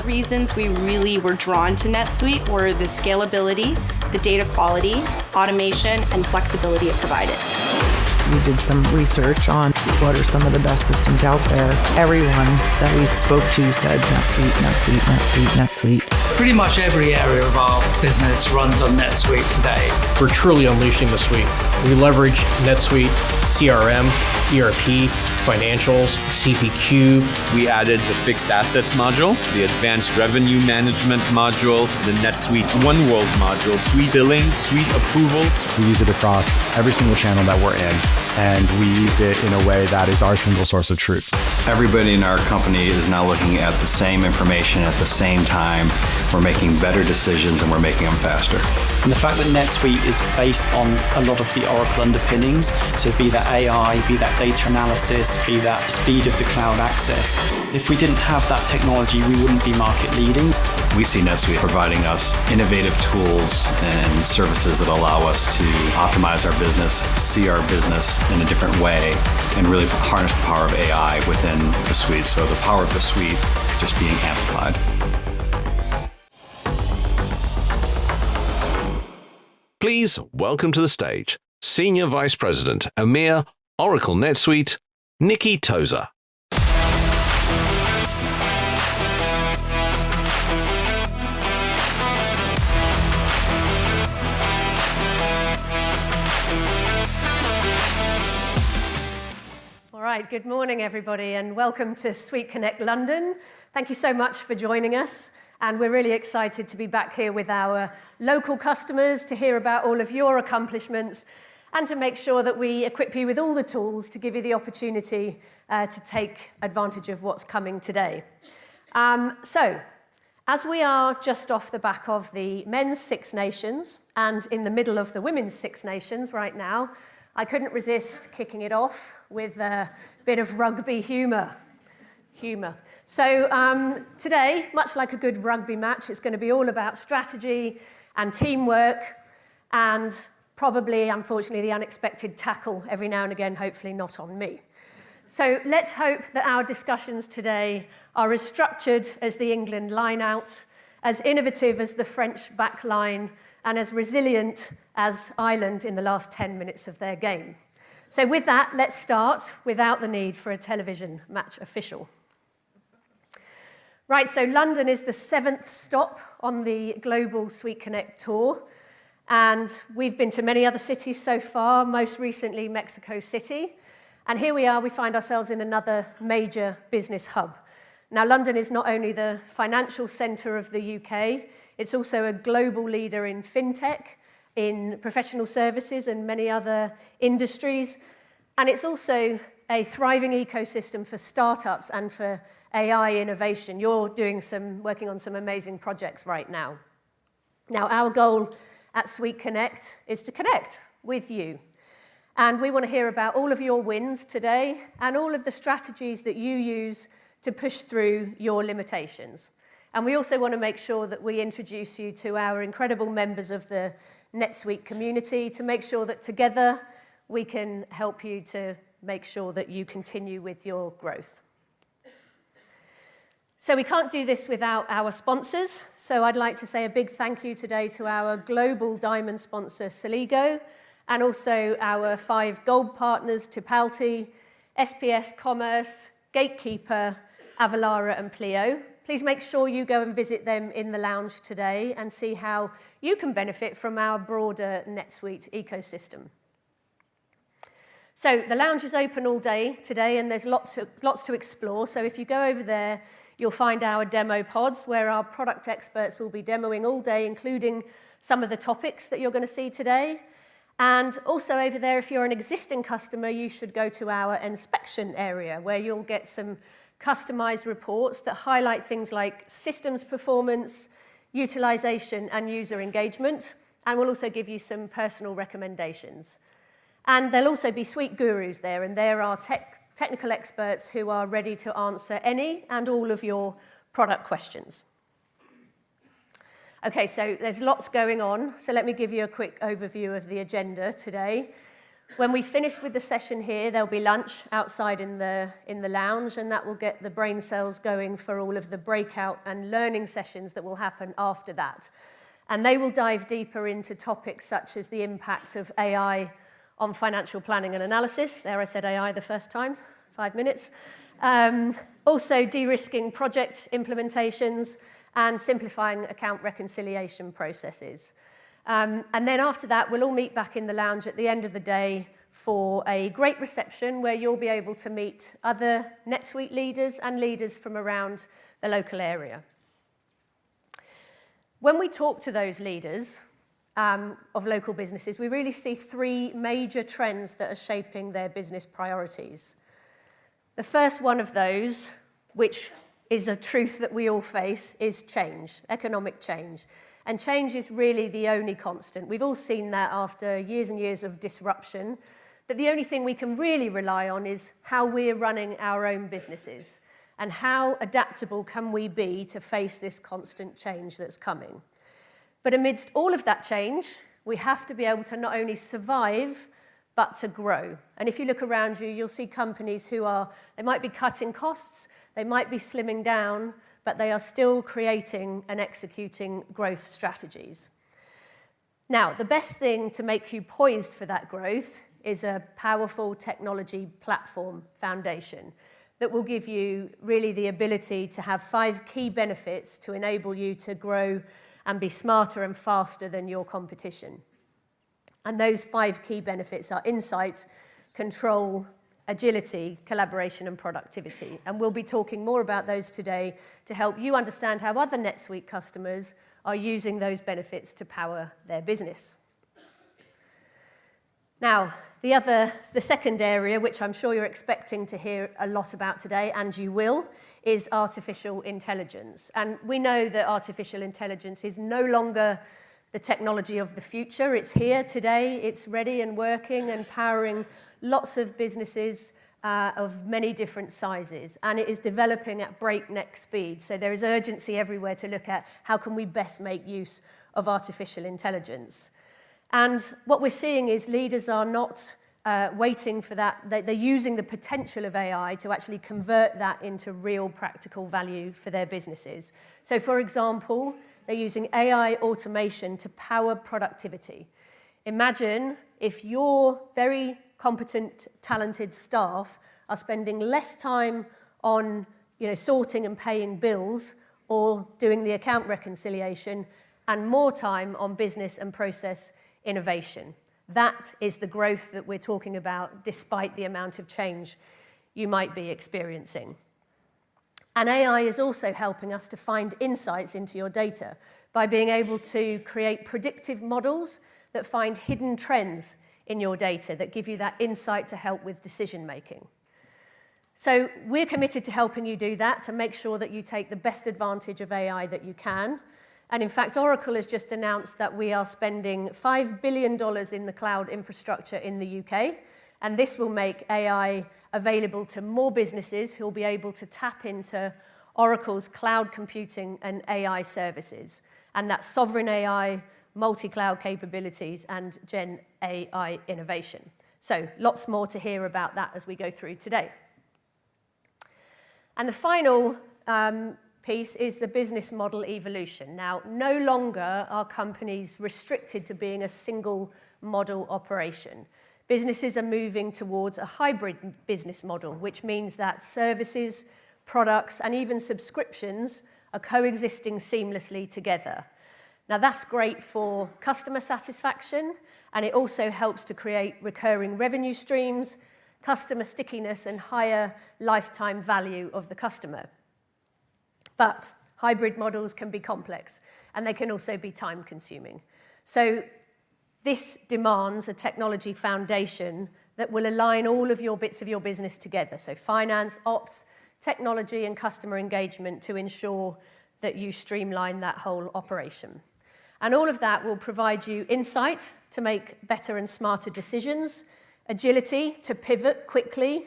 the reasons we really were drawn to NetSuite were the scalability, the data quality, automation, and flexibility it provided. We did some research on what are some of the best systems out there. Everyone that we spoke to said NetSuite, NetSuite, NetSuite, NetSuite. Pretty much every area of our business runs on NetSuite today. We're truly unleashing the suite. We leverage NetSuite, CRM, ERP, financials, CPQ. We added the fixed assets module, the advanced revenue management module, the NetSuite One World module, suite billing, suite approvals. We use it across every single channel that we're in, and we use it in a way that is our single source of truth. Everybody in our company is now looking at the same information at the same time. We're making better decisions and we're making them faster. And the fact that NetSuite is based on a lot of the Oracle underpinnings, so be that AI, be that data analysis, be that speed of the cloud access. If we didn't have that technology, we wouldn't be market leading. We see NetSuite providing us innovative tools and services that allow us to optimize our business, see our business in a different way, and really harness the power of AI within the suite. So the power of the suite just being amplified. Please welcome to the stage Senior Vice President, EMEA, Oracle NetSuite, Nikki Tozer. All right, good morning, everybody, and welcome to SuiteConnect London. Thank you so much for joining us. And we're really excited to be back here with our local customers to hear about all of your accomplishments and to make sure that we equip you with all the tools to give you the opportunity to take advantage of what's coming today. So, as we are just off the back of the men's Six Nations and in the middle of the women's Six Nations right now, I couldn't resist kicking it off with a bit of rugby humour. So today, much like a good rugby match, it's going to be all about strategy and teamwork and probably, unfortunately, the unexpected tackle every now and again, hopefully not on me. So let's hope that our discussions today are as structured as the England line-out, as innovative as the French back line, and as resilient as Ireland in the last 10 minutes of their game. So with that, let's start without the need for a television match official. Right, so London is the 7th stop on the global SuiteConnect tour, and we've been to many other cities so far, most recently Mexico City, and here we are, we find ourselves in another major business hub. Now, London is not only the financial centre of the UK, it's also a global leader in fintech, in professional services and many other industries, and it's also a thriving ecosystem for startups and for AI innovation. You're working on some amazing projects right now. Now, our goal at SuiteConnect is to connect with you. And we want to hear about all of your wins today and all of the strategies that you use to push through your limitations. And we also want to make sure that we introduce you to our incredible members of the NetSuite community to make sure that together we can help you to make sure that you continue with your growth. So we can't do this without our sponsors. So I'd like to say a big thank you today to our global diamond sponsor, Celigo, and also our 5 gold partners, Tipalti, SPS Commerce, Gatekeeper, Avalara, and Pleo. Please make sure you go and visit them in the lounge today and see how you can benefit from our broader NetSuite ecosystem. So the lounge is open all day today, and there's lots to explore. So if you go over there, you'll find our demo pods where our product experts will be demoing all day, including some of the topics that you're going to see today. And also over there, if you're an existing customer, you should go to our inspection area where you'll get some customized reports that highlight things like systems performance, utilization, and user engagement. And we'll also give you some personal recommendations. And there'll also be suite gurus there, and there are technical experts who are ready to answer any and all of your product questions. Okay, so there's lots going on, so let me give you a quick overview of the agenda today. When we finish with the session here, there'll be lunch outside in the lounge, and that will get the brain cells going for all of the breakout and learning sessions that will happen after that. And they will dive deeper into topics such as the impact of AI on financial planning and analysis. There I said AI the first time, 5 minutes. Also de-risking project implementations and simplifying account reconciliation processes. And then after that, we'll all meet back in the lounge at the end of the day for a great reception where you'll be able to meet other NetSuite leaders and leaders from around the local area. When we talk to those leaders of local businesses, we really see 3 major trends that are shaping their business priorities. The first one of those, which is a truth that we all face, is change, economic change. And change is really the only constant. We've all seen that after years and years of disruption, that the only thing we can really rely on is how we're running our own businesses and how adaptable can we be to face this constant change that's coming. But amidst all of that change, we have to be able to not only survive, but to grow. And if you look around you, you'll see companies they might be cutting costs, they might be slimming down, but they are still creating and executing growth strategies. Now, the best thing to make you poised for that growth is a powerful technology platform foundation that will give you really the ability to have 5 key benefits to enable you to grow and be smarter and faster than your competition. And those 5 key benefits are insight, control, agility, collaboration, and productivity. And we'll be talking more about those today to help you understand how other NetSuite customers are using those benefits to power their business. Now, the second area, which I'm sure you're expecting to hear a lot about today, and you will, is artificial intelligence. And we know that artificial intelligence is no longer the technology of the future. It's here today, it's ready and working and powering lots of businesses of many different sizes, and it is developing at breakneck speed. So there is urgency everywhere to look at how can we best make use of artificial intelligence. And what we're seeing is leaders are not waiting for that. They're using the potential of AI to actually convert that into real practical value for their businesses. So for example, they're using AI automation to power productivity. Imagine if your very competent, talented staff are spending less time on sorting and paying bills or doing the account reconciliation and more time on business and process innovation. That is the growth that we're talking about despite the amount of change you might be experiencing. And AI is also helping us to find insights into your data by being able to create predictive models that find hidden trends in your data that give you that insight to help with decision making. So we're committed to helping you do that, to make sure that you take the best advantage of AI that you can. And in fact, Oracle has just announced that we are spending $5 billion in the cloud infrastructure in the UK, and this will make AI available to more businesses who will be able to tap into Oracle's cloud computing and AI services, and that's sovereign AI, multi-cloud capabilities, and Gen AI innovation. So lots more to hear about that as we go through today. And the final piece is the business model evolution. Now, no longer are companies restricted to being a single model operation. Businesses are moving towards a hybrid business model, which means that services, products, and even subscriptions are coexisting seamlessly together. Now, that's great for customer satisfaction, and it also helps to create recurring revenue streams, customer stickiness, and higher lifetime value of the customer. But hybrid models can be complex, and they can also be time-consuming. So this demands a technology foundation that will align all of your bits of your business together, so finance, ops, technology, and customer engagement, to ensure that you streamline that whole operation. And all of that will provide you insight to make better and smarter decisions, agility to pivot quickly,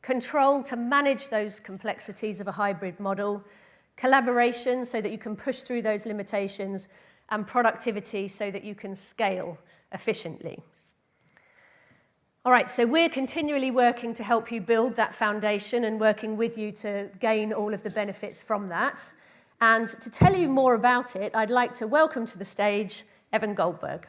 control to manage those complexities of a hybrid model, collaboration so that you can push through those limitations, and productivity so that you can scale efficiently. All right, so we're continually working to help you build that foundation and working with you to gain all of the benefits from that. And to tell you more about it, I'd like to welcome to the stage Evan Goldberg.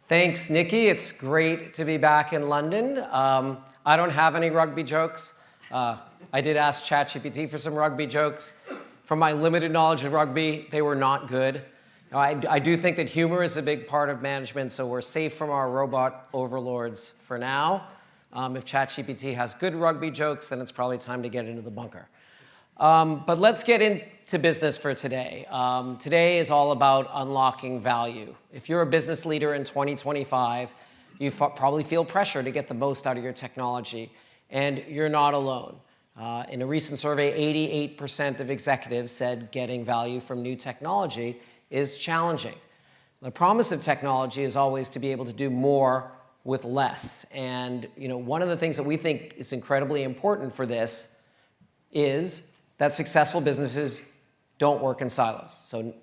Thanks, Nikki. It's great to be back in London. I don't have any rugby jokes. I did ask ChatGPT for some rugby jokes. From my limited knowledge of rugby, they were not good. I do think that humor is a big part of management, so we're safe from our robot overlords for now. If ChatGPT has good rugby jokes, then it's probably time to get into the bunker. But let's get into business for today. Today is all about unlocking value. If you're a business leader in 2025, you probably feel pressure to get the most out of your technology, and you're not alone. In a recent survey, 88% of executives said getting value from new technology is challenging. The promise of technology is always to be able to do more with less. And one of the things that we think is incredibly important for this is that successful businesses don't work in silos. So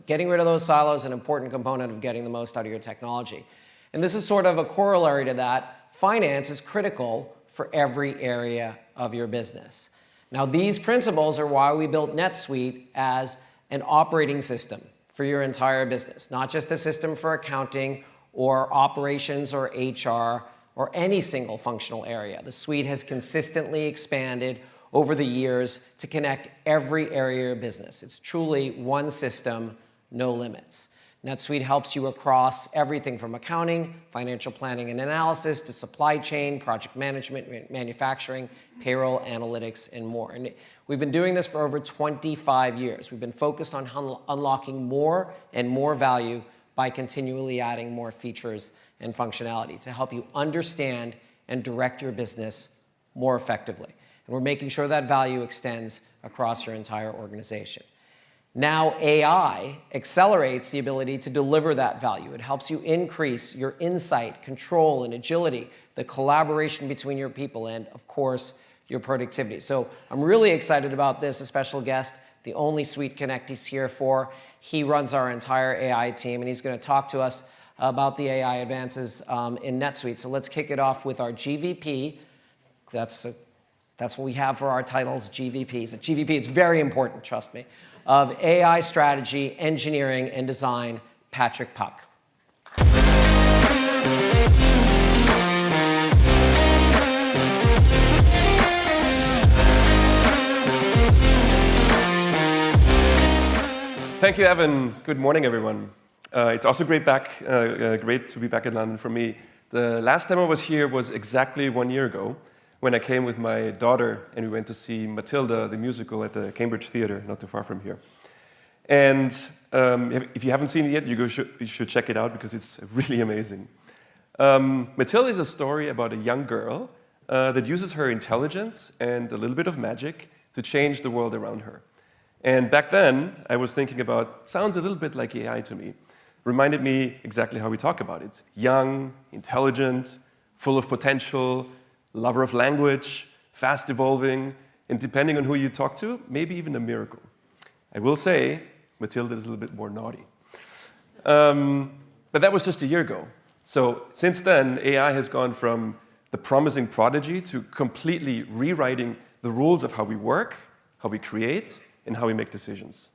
getting rid of those silos is an important component of getting the most out of your technology. And this is sort of a corollary to that. Finance is critical for every area of your business. Now, these principles are why we built NetSuite as an operating system for your entire business, not just a system for accounting or operations or HR or any single functional area. The suite has consistently expanded over the years to connect every area of your business. It's truly one system, no limits. NetSuite helps you across everything from accounting, financial planning and analysis, to supply chain, project management, manufacturing, payroll, analytics, and more. And we've been doing this for over 25 years. We've been focused on unlocking more and more value by continually adding more features and functionality to help you understand and direct your business more effectively. And we're making sure that value extends across your entire organization. Now AI accelerates the ability to deliver that value. It helps you increase your insight, control, and agility, the collaboration between your people, and of course, your productivity. So I'm really excited about this. A special guest, the only SuiteConnect he's here for. He runs our entire AI team, and he's going to talk to us about the AI advances in NetSuite. So let's kick it off with our GVP. That's what we have for our titles, GVPs. At GVP, it's very important, trust me, of AI strategy, engineering, and design, Patrick Puck. Thank you, Evan. Good morning, everyone. It's also great to be back in London for me. The last time I was here was exactly 1 year ago, when I came with my daughter and we went to see Matilda, the musical, at the Cambridge Theatre, not too far from here. And if you haven't seen it yet, you should check it out because it's really amazing. Matilda is a story about a young girl that uses her intelligence and a little bit of magic to change the world around her. And back then, I was thinking about, sounds a little bit like AI to me. Reminded me exactly how we talk about it. Young, intelligent, full of potential, lover of language, fast evolving, and depending on who you talk to, maybe even a miracle. I will say, Matilda is a little bit more naughty. But that was just a year ago. So since then, AI has gone from the promising prodigy to completely rewriting the rules of how we work, how we create, and how we make decisions.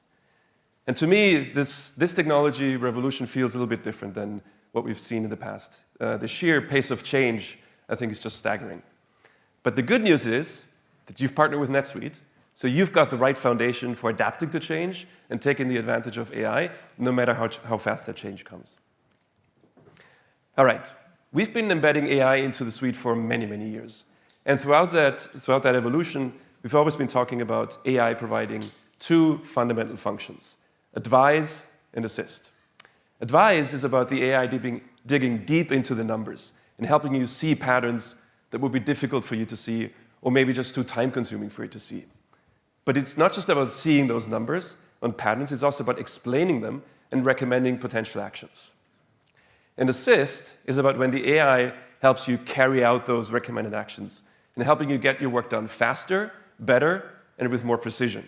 And to me, this technology revolution feels a little bit different than what we've seen in the past. The sheer pace of change, I think, is just staggering. But the good news is that you've partnered with NetSuite, so you've got the right foundation for adapting to change and taking the advantage of AI, no matter how fast that change comes. All right, we've been embedding AI into the suite for many, many years. And throughout that evolution, we've always been talking about AI providing two fundamental functions: advise and assist. Advise is about the AI digging deep into the numbers and helping you see patterns that would be difficult for you to see, or maybe just too time-consuming for you to see. But it's not just about seeing those numbers on patterns, it's also about explaining them and recommending potential actions. And assist is about when the AI helps you carry out those recommended actions and helping you get your work done faster better, and with more precision.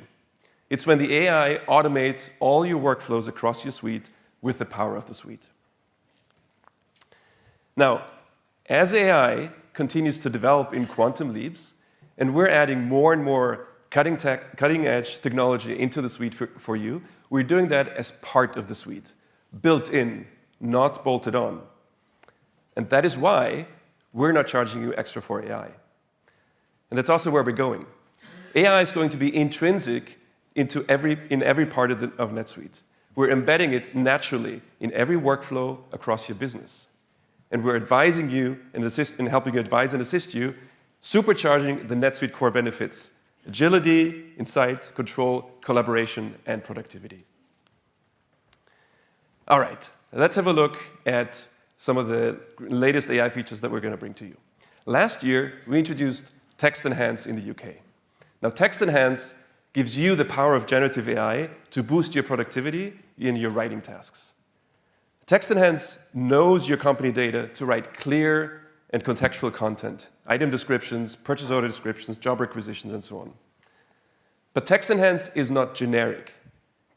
It's when the AI automates all your workflows across your suite with the power of the suite. Now, as AI continues to develop in quantum leaps, and we're adding more and more cutting-edge technology into the suite for you, we're doing that as part of the suite, built in, not bolted on. And that is why we're not charging you extra for AI. And that's also where we're going. AI is going to be intrinsic in every part of NetSuite. We're embedding it naturally in every workflow across your business. And we're advising you and helping you advise and assist you, supercharging the NetSuite core benefits: agility, insight, control, collaboration, and productivity. All right, let's have a look at some of the latest AI features that we're going to bring to you. Last year, we introduced Text Enhance in the UK. Now, Text Enhance gives you the power of generative AI to boost your productivity in your writing tasks. Text Enhance knows your company data to write clear and contextual content, item descriptions, purchase order descriptions, job requisitions, and so on. But Text Enhance is not generic.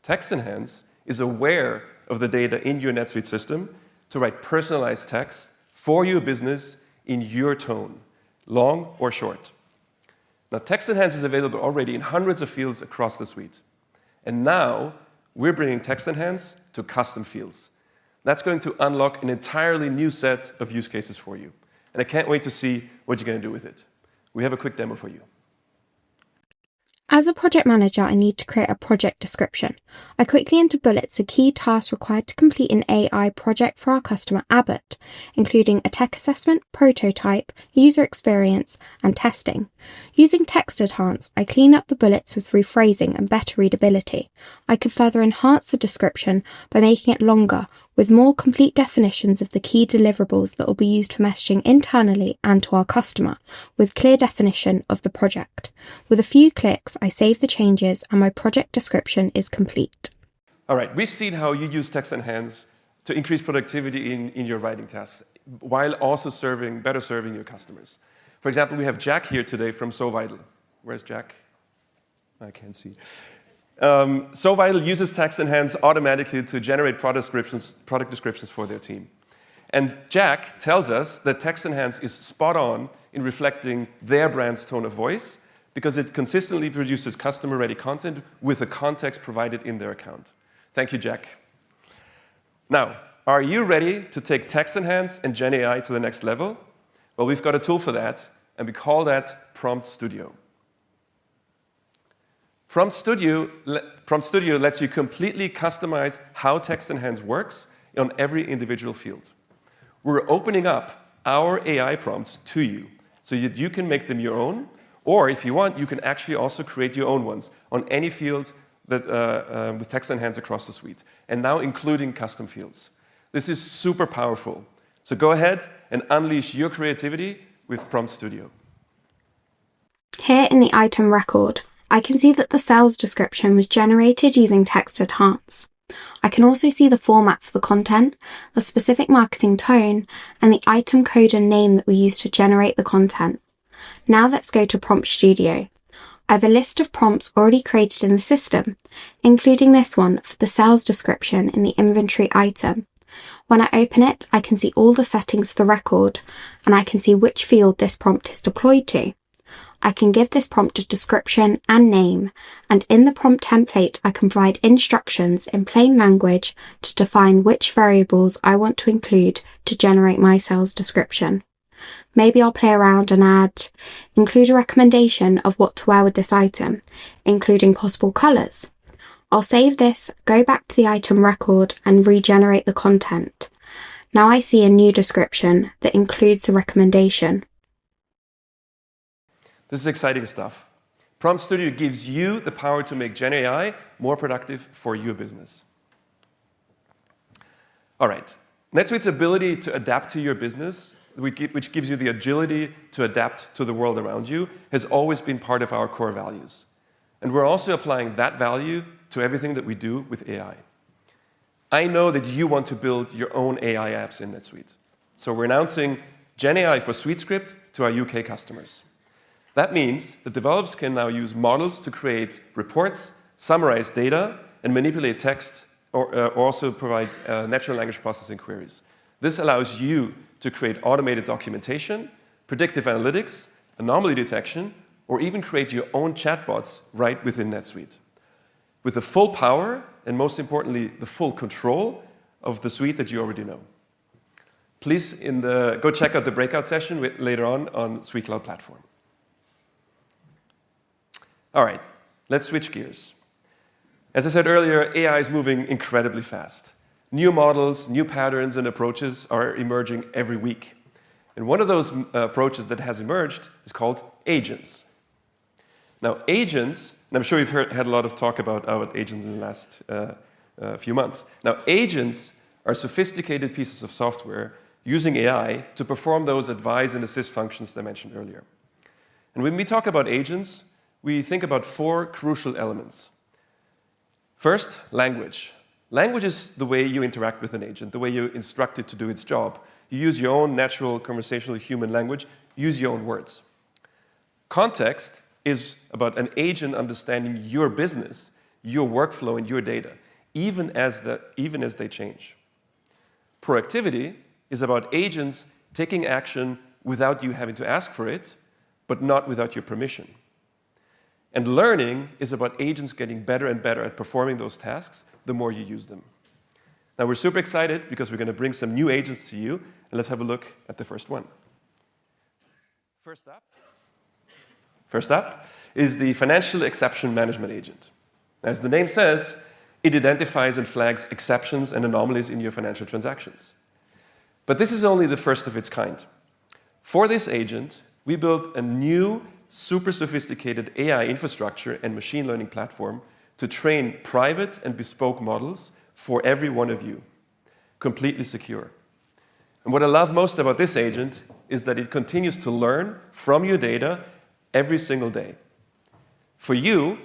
Text Enhance is aware of the data in your NetSuite system to write personalized text for your business in your tone, long or short. Now, Text Enhance is available already in hundreds of fields across the suite. And now, we're bringing Text Enhance to custom fields. That's going to unlock an entirely new set of use cases for you. And I can't wait to see what you're going to do with it. We have a quick demo for you. As a project manager, I need to create a project description. I quickly enter bullets the key tasks required to complete an AI project for our customer Abbott, including a tech assessment, prototype, user experience, and testing. Using Text Enhance, I clean up the bullets with rephrasing and better readability. I can further enhance the description by making it longer, with more complete definitions of the key deliverables that will be used for messaging internally and to our customer, with clear definition of the project. With a few clicks, I save the changes and my project description is complete. All right, we've seen how you use Text Enhance to increase productivity in your writing tasks, while also better serving your customers. For example, we have Jack here today from SoVital. Where's Jack? I can't see. SoVital uses Text Enhance automatically to generate product descriptions for their team. And Jack tells us that Text Enhance is spot on in reflecting their brand's tone of voice because it consistently produces customer-ready content with the context provided in their account. Thank you, Jack. Now, are you ready to take Text Enhance and Gen AI to the next level? Well, we've got a tool for that, and we call that Prompt Studio. Prompt Studio lets you completely customize how Text Enhance works on every individual field. We're opening up our AI prompts to you so that you can make them your own, or if you want, you can actually also create your own ones on any field that, with Text Enhance across the suite, and now including custom fields. This is super powerful. So go ahead and unleash your creativity with Prompt Studio. Here in the item record, I can see that the sales description was generated using Text Enhance. I can also see the format for the content, the specific marketing tone, and the item code and name that we used to generate the content. Now let's go to Prompt Studio. I have a list of prompts already created in the system, including this one for the sales description in the inventory item. When I open it, I can see all the settings for the record, and I can see which field this prompt is deployed to. I can give this prompt a description and name, and in the prompt template I can provide instructions in plain language to define which variables I want to include to generate my sales description. Maybe I'll play around and include a recommendation of what to wear with this item, including possible colours. I'll save this, go back to the item record and regenerate the content. Now I see a new description that includes the recommendation. This is exciting stuff. Prompt Studio gives you the power to make Gen AI more productive for your business. All right, NetSuite's ability to adapt to your business, which gives you the agility to adapt to the world around you, has always been part of our core values. And we're also applying that value to everything that we do with AI. I know that you want to build your own AI apps in NetSuite. So we're announcing Gen AI for SuiteScript to our UK customers. That means that developers can now use models to create reports, summarize data, and manipulate text, or also provide natural language processing queries. This allows you to create automated documentation, predictive analytics, anomaly detection, or even create your own chatbots right within NetSuite. With the full power, and most importantly, the full control of the suite that you already know. Please go check out the breakout session later on Suite Cloud Platform. All right, let's switch gears. As I said earlier, AI is moving incredibly fast. New models, new patterns, and approaches are emerging every week. And one of those approaches that has emerged is called agents. Now, agents, and I'm sure you've had a lot of talk about agents in the last few months. Now, agents are sophisticated pieces of software using AI to perform those advise and assist functions that I mentioned earlier. And when we talk about agents, we think about 4 crucial elements. First, language. Language is the way you interact with an agent, the way you instruct it to do its job. You use your own natural conversational human language, use your own words. Context is about an agent understanding your business, your workflow, and your data, even as they change. Proactivity is about agents taking action without you having to ask for it, but not without your permission. And learning is about agents getting better and better at performing those tasks the more you use them. Now, we're super excited because we're going to bring some new agents to you, and let's have a look at the first one. First up is the Financial Exception Management Agent. As the name says, it identifies and flags exceptions and anomalies in your financial transactions. But this is only the first of its kind. For this agent, we built a new, super sophisticated AI infrastructure and machine learning platform to train private and bespoke models for every one of you, completely secure. And what I love most about this agent is that it continues to learn from your data every single day. For you,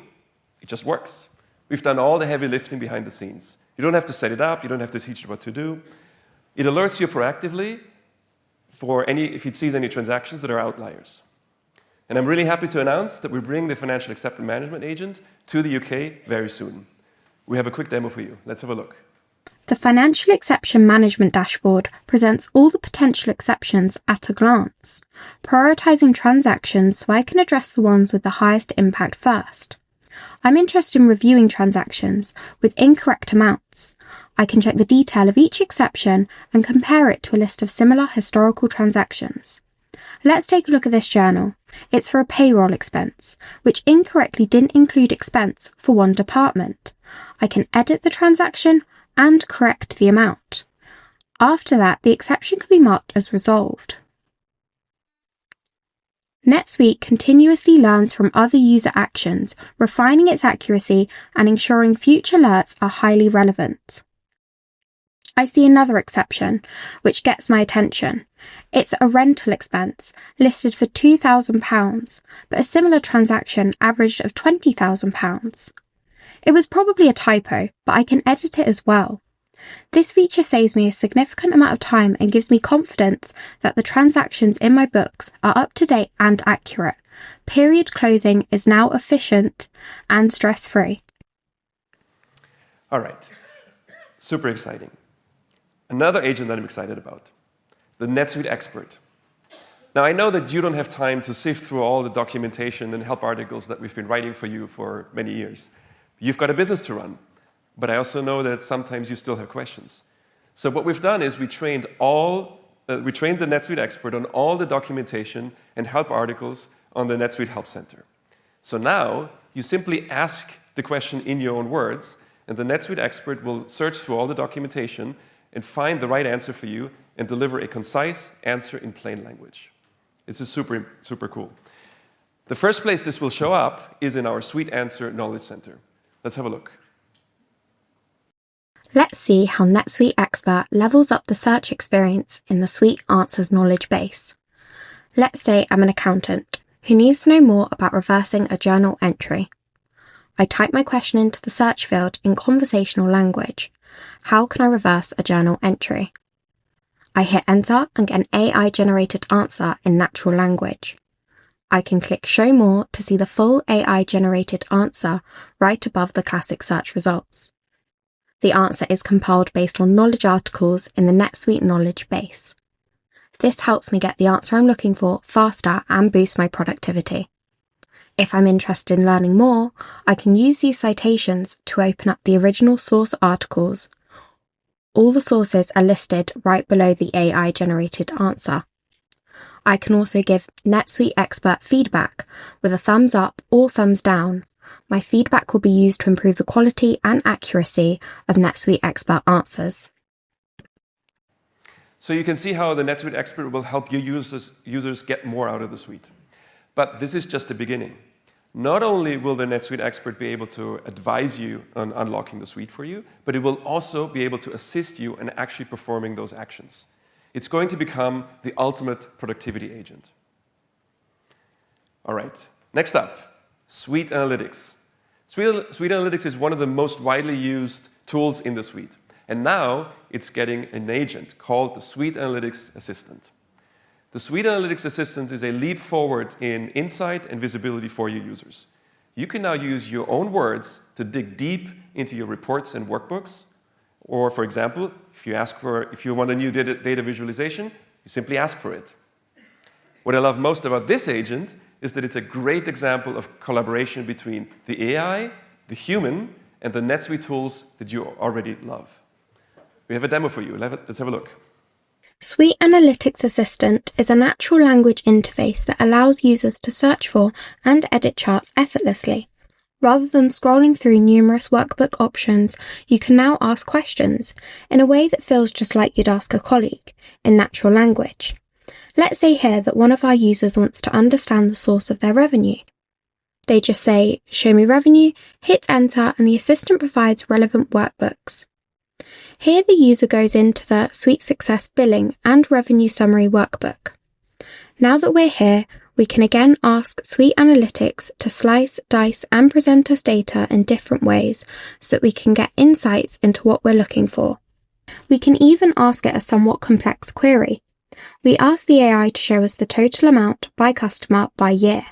it just works. We've done all the heavy lifting behind the scenes. You don't have to set it up. You don't have to teach it what to do. It alerts you proactively if it sees any transactions that are outliers. And I'm really happy to announce that we bring the Financial Exception Management Agent to the UK very soon. We have a quick demo for you. Let's have a look. The Financial Exception Management dashboard presents all the potential exceptions at a glance, prioritizing transactions so I can address the ones with the highest impact first. I'm interested in reviewing transactions with incorrect amounts. I can check the detail of each exception and compare it to a list of similar historical transactions. Let's take a look at this journal. It's for a payroll expense, which incorrectly didn't include expense for one department. I can edit the transaction and correct the amount. After that, the exception can be marked as resolved. NetSuite continuously learns from other user actions, refining its accuracy and ensuring future alerts are highly relevant. I see another exception, which gets my attention. It's a rental expense, listed for £2,000, but a similar transaction averaged of £20,000. It was probably a typo, but I can edit it as well. This feature saves me a significant amount of time and gives me confidence that the transactions in my books are up to date and accurate. Period closing is now efficient and stress-free. All right, super exciting. Another agent that I'm excited about, the NetSuite Expert. Now, I know that you don't have time to sift through all the documentation and help articles that we've been writing for you for many years. You've got a business to run, but I also know that sometimes you still have questions. So what we've done is we trained the NetSuite Expert on all the documentation and help articles on the NetSuite Help Center. So now you simply ask the question in your own words, and the NetSuite Expert will search through all the documentation and find the right answer for you and deliver a concise answer in plain language. This is super, super cool. The first place this will show up is in our Suite Answer Knowledge Center. Let's have a look. Let's see how NetSuite Expert levels up the search experience in the Suite Answers knowledge base. Let's say I'm an accountant who needs to know more about reversing a journal entry. I type my question into the search field in conversational language. How can I reverse a journal entry? I hit enter and get an AI-generated answer in natural language. I can click Show More to see the full AI-generated answer right above the classic search results. The answer is compiled based on knowledge articles in the NetSuite knowledge base. This helps me get the answer I'm looking for faster and boost my productivity. If I'm interested in learning more, I can use these citations to open up the original source articles. All the sources are listed right below the AI-generated answer. I can also give NetSuite Expert feedback with a thumbs up or thumbs down. My feedback will be used to improve the quality and accuracy of NetSuite Expert answers. So you can see how the NetSuite Expert will help your users get more out of the suite. But this is just the beginning. Not only will the NetSuite Expert be able to advise you on unlocking the suite for you, but it will also be able to assist you in actually performing those actions. It's going to become the ultimate productivity agent. All right, next up, Suite Analytics. Suite Analytics is one of the most widely used tools in the suite. And now it's getting an agent called the Suite Analytics Assistant. The Suite Analytics Assistant is a leap forward in insight and visibility for your users. You can now use your own words to dig deep into your reports and workbooks. Or, for example, if you want a new data visualization, you simply ask for it. What I love most about this agent is that it's a great example of collaboration between the AI, the human, and the NetSuite tools that you already love. We have a demo for you. Let's have a look. Suite Analytics Assistant is a natural language interface that allows users to search for and edit charts effortlessly. Rather than scrolling through numerous workbook options, you can now ask questions in a way that feels just like you'd ask a colleague, in natural language. Let's say here that one of our users wants to understand the source of their revenue. They just say, "Show me revenue," hit enter, and the assistant provides relevant workbooks. Here the user goes into the Suite Success Billing and Revenue Summary workbook. Now that we're here, we can again ask Suite Analytics to slice, dice, and present us data in different ways so that we can get insights into what we're looking for. We can even ask it a somewhat complex query. We ask the AI to show us the total amount by customer by year.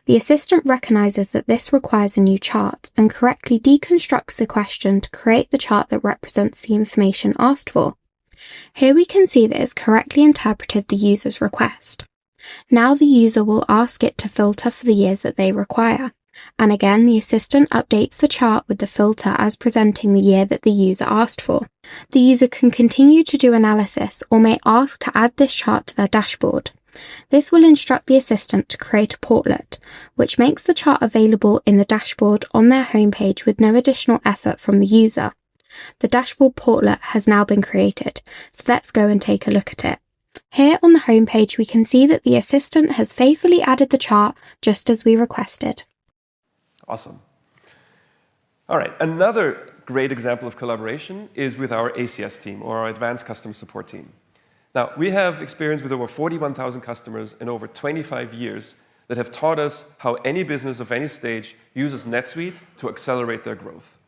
The assistant recognizes that this requires a new chart and correctly deconstructs the question to create the chart that represents the information asked for. Here we can see that it's correctly interpreted the user's request. Now the user will ask it to filter for the years that they require. And again, the assistant updates the chart with the filter as presenting the year that the user asked for. The user can continue to do analysis or may ask to add this chart to their dashboard. This will instruct the assistant to create a portlet, which makes the chart available in the dashboard on their homepage with no additional effort from the user. The dashboard portlet has now been created, so let's go and take a look at it. Here on the homepage, we can see that the assistant has faithfully added the chart just as we requested. Awesome. All right, another great example of collaboration is with our ACS team, or our Advanced Customer Support team. Now, we have experience with over 41,000 customers in over 25 years that have taught us how any business of any stage uses NetSuite to accelerate their growth.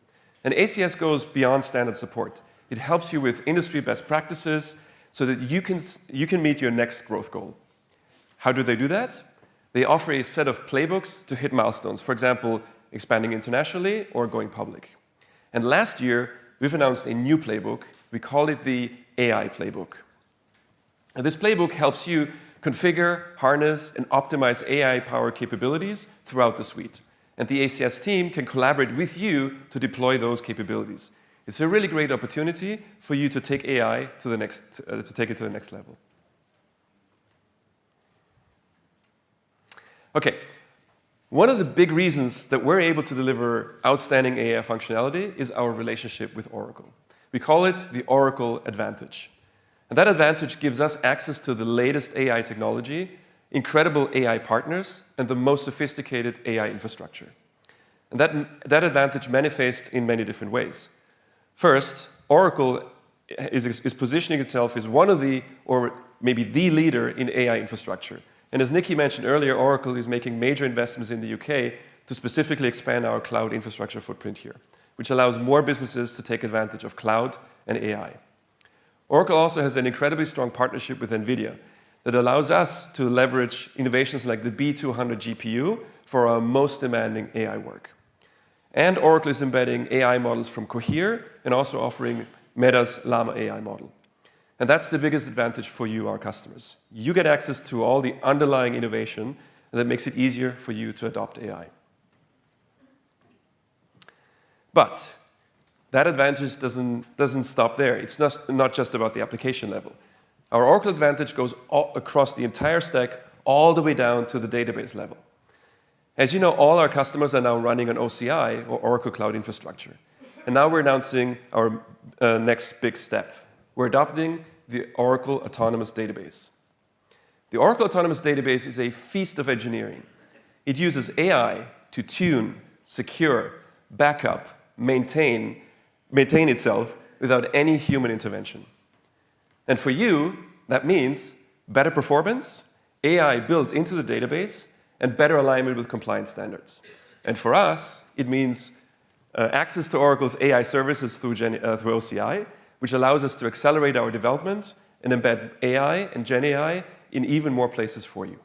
And ACS goes beyond standard support. It helps you with industry best practices so that you can meet your next growth goal. How do they do that? They offer a set of playbooks to hit milestones, for example, expanding internationally or going public. And last year, we've announced a new playbook. We call it the AI playbook. And this playbook helps you configure, harness, and optimize AI-powered capabilities throughout the suite. And the ACS team can collaborate with you to deploy those capabilities. It's a really great opportunity for you to take AI to take it to the next level. Okay, one of the big reasons that we're able to deliver outstanding AI functionality is our relationship with Oracle. We call it the Oracle Advantage. And that advantage gives us access to the latest AI technology, incredible AI partners, and the most sophisticated AI infrastructure. And that advantage manifests in many different ways. First, Oracle is positioning itself as one of the, or maybe the leader in AI infrastructure. And as Nikki mentioned earlier, Oracle is making major investments in the UK to specifically expand our cloud infrastructure footprint here, which allows more businesses to take advantage of cloud and AI. Oracle also has an incredibly strong partnership with NVIDIA that allows us to leverage innovations like the B200 GPU for our most demanding AI work. And Oracle is embedding AI models from Cohere and also offering Meta's Llama AI model. And that's the biggest advantage for you, our customers. You get access to all the underlying innovation that makes it easier for you to adopt AI. But that advantage doesn't stop there. It's not just about the application level. Our Oracle advantage goes across the entire stack, all the way down to the database level. As you know, all our customers are now running on OCI, or Oracle Cloud Infrastructure. And now we're announcing our next big step. We're adopting the Oracle Autonomous Database. The Oracle Autonomous Database is a feast of engineering. It uses AI to tune, secure, backup, maintain itself without any human intervention. And for you, that means better performance, AI built into the database, and better alignment with compliance standards. And for us, it means access to Oracle's AI services through OCI, which allows us to accelerate our development and embed AI and Gen AI in even more places for you.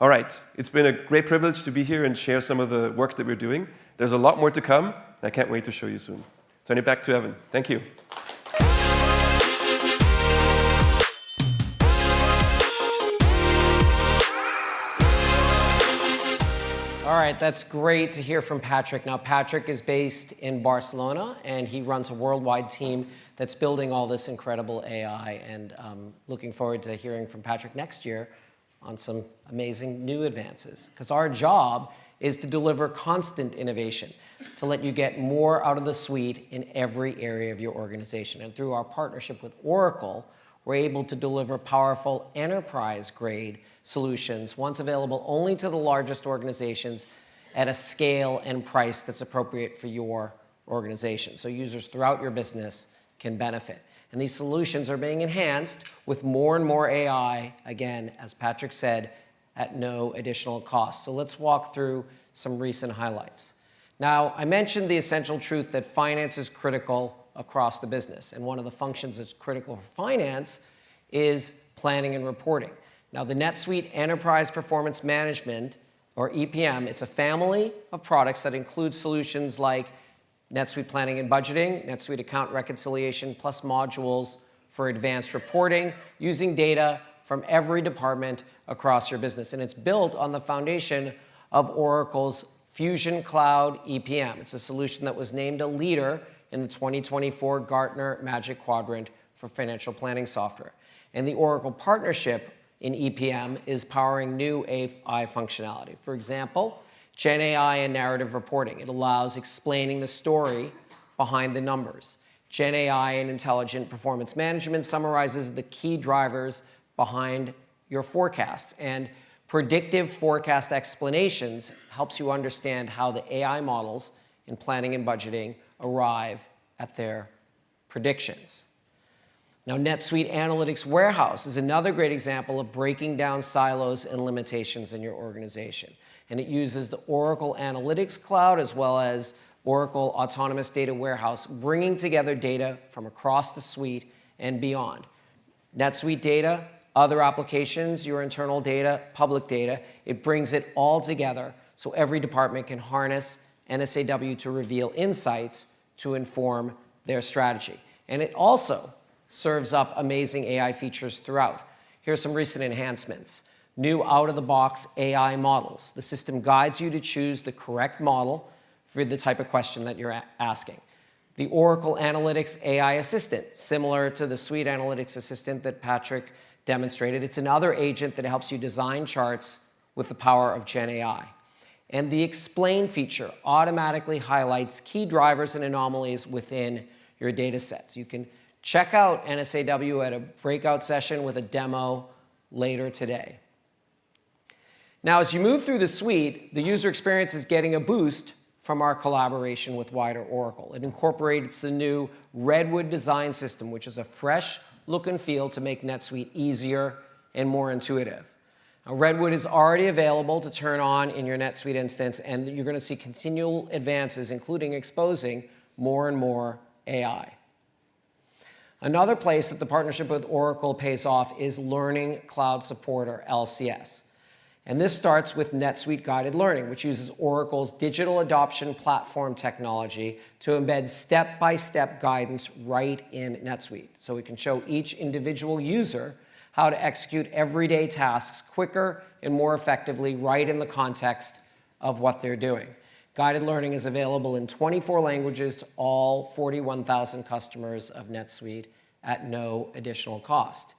All right, it's been a great privilege to be here and share some of the work that we're doing. There's a lot more to come, and I can't wait to show you soon. Turn it back to Evan. Thank you. All right, that's great to hear from Patrick. Now, Patrick is based in Barcelona, and he runs a worldwide team that's building all this incredible AI. And looking forward to hearing from Patrick next year on some amazing new advances. Because our job is to deliver constant innovation, to let you get more out of the suite in every area of your organization. And through our partnership with Oracle, we're able to deliver powerful enterprise-grade solutions, once available only to the largest organizations, at a scale and price that's appropriate for your organization, so users throughout your business can benefit. And these solutions are being enhanced with more and more AI, again, as Patrick said, at no additional cost. So let's walk through some recent highlights. Now, I mentioned the essential truth that finance is critical across the business. And one of the functions that's critical for finance is planning and reporting. Now, the NetSuite Enterprise Performance Management, or EPM, it's a family of products that includes solutions like NetSuite Planning and Budgeting, NetSuite Account Reconciliation, plus modules for advanced reporting using data from every department across your business. And it's built on the foundation of Oracle's Fusion Cloud EPM. It's a solution that was named a leader in the 2024 Gartner Magic Quadrant for financial planning software. And the Oracle partnership in EPM is powering new AI functionality. For example, Gen AI and narrative reporting. It allows explaining the story behind the numbers. Gen AI and intelligent performance management summarizes the key drivers behind your forecasts. And predictive forecast explanations helps you understand how the AI models in planning and budgeting arrive at their predictions. Now, NetSuite Analytics Warehouse is another great example of breaking down silos and limitations in your organization. And it uses the Oracle Analytics Cloud as well as Oracle Autonomous Data Warehouse, bringing together data from across the suite and beyond. NetSuite data, other applications, your internal data, public data, it brings it all together so every department can harness NSAW to reveal insights to inform their strategy. And it also serves up amazing AI features throughout. Here's some recent enhancements. New out-of-the-box AI models. The system guides you to choose the correct model for the type of question that you're asking. The Oracle Analytics AI Assistant, similar to the Suite Analytics Assistant that Patrick demonstrated. It's another agent that helps you design charts with the power of Gen AI. And the Explain feature automatically highlights key drivers and anomalies within your data sets. You can check out NSAW at a breakout session with a demo later today. Now, as you move through the suite, the user experience is getting a boost from our collaboration with wider Oracle. It incorporates the new Redwood design system, which is a fresh look and feel to make NetSuite easier and more intuitive. Now, Redwood is already available to turn on in your NetSuite instance, and you're going to see continual advances, including exposing more and more AI. Another place that the partnership with Oracle pays off is Learning Cloud Support, or LCS. And this starts with NetSuite Guided Learning, which uses Oracle's digital adoption platform technology to embed step-by-step guidance right in NetSuite. So we can show each individual user how to execute everyday tasks quicker and more effectively right in the context of what they're doing. Guided learning is available in 24 languages to all 41,000 customers of NetSuite at no additional cost.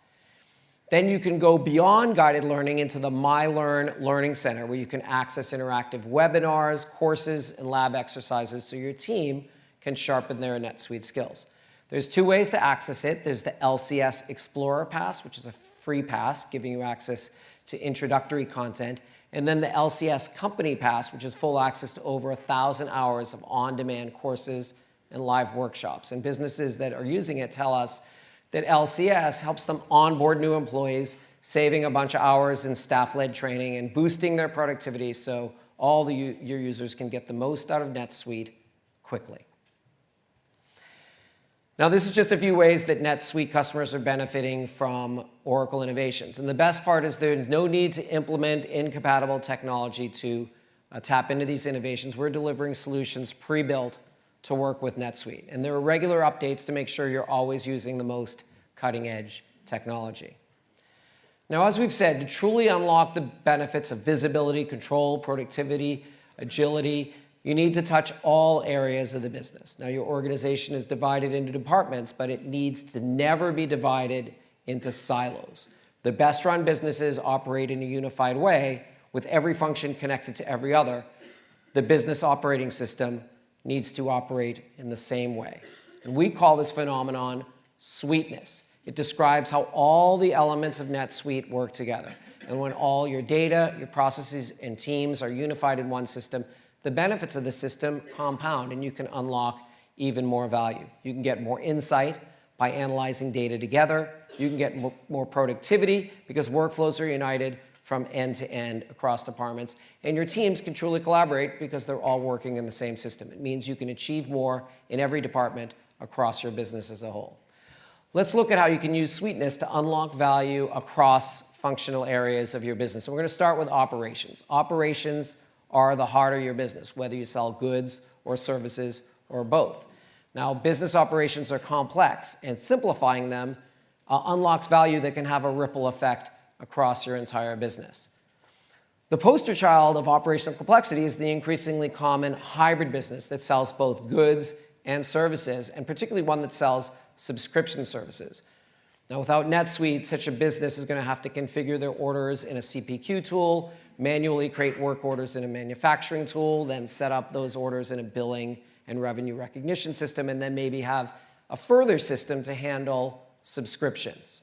Then you can go beyond guided learning into the MyLearn Learning Center, where you can access interactive webinars, courses, and lab exercises so your team can sharpen their NetSuite skills. There's two ways to access it. There's the LCS Explorer Pass, which is a free pass giving you access to introductory content, and then the LCS Company Pass, which is full access to over 1,000 hours of on-demand courses and live workshops. And businesses that are using it tell us that LCS helps them onboard new employees, saving a bunch of hours in staff-led training and boosting their productivity so all your users can get the most out of NetSuite quickly. Now, this is just a few ways that NetSuite customers are benefiting from Oracle innovations. And the best part is there's no need to implement incompatible technology to tap into these innovations. We're delivering solutions pre-built to work with NetSuite. And there are regular updates to make sure you're always using the most cutting-edge technology. Now, as we've said, to truly unlock the benefits of visibility, control, productivity, agility, you need to touch all areas of the business. Now, your organization is divided into departments, but it needs to never be divided into silos. The best-run businesses operate in a unified way, with every function connected to every other. The business operating system needs to operate in the same way. And we call this phenomenon suiteness. It describes how all the elements of NetSuite work together. And when all your data, your processes, and teams are unified in one system, the benefits of the system compound, and you can unlock even more value. You can get more insight by analyzing data together. You can get more productivity because workflows are united from end to end across departments. And your teams can truly collaborate because they're all working in the same system. It means you can achieve more in every department across your business as a whole. Let's look at how you can use suiteness to unlock value across functional areas of your business. So we're going to start with operations. Operations are the heart of your business, whether you sell goods or services or both. Now, business operations are complex, and simplifying them unlocks value that can have a ripple effect across your entire business. The poster child of operational complexity is the increasingly common hybrid business that sells both goods and services, and particularly one that sells subscription services. Now, without NetSuite, such a business is going to have to configure their orders in a CPQ tool, manually create work orders in a manufacturing tool, then set up those orders in a billing and revenue recognition system, and then maybe have a further system to handle subscriptions.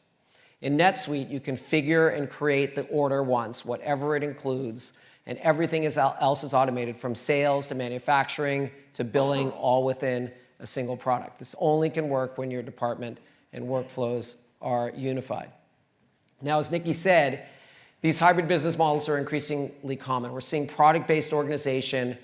In NetSuite, you configure and create the order once, whatever it includes, and everything else is automated, from sales to manufacturing to billing, all within a single product. This only can work when your department and workflows are unified. Now, as Nikki said, these hybrid business models are increasingly common. We're seeing product-based organizations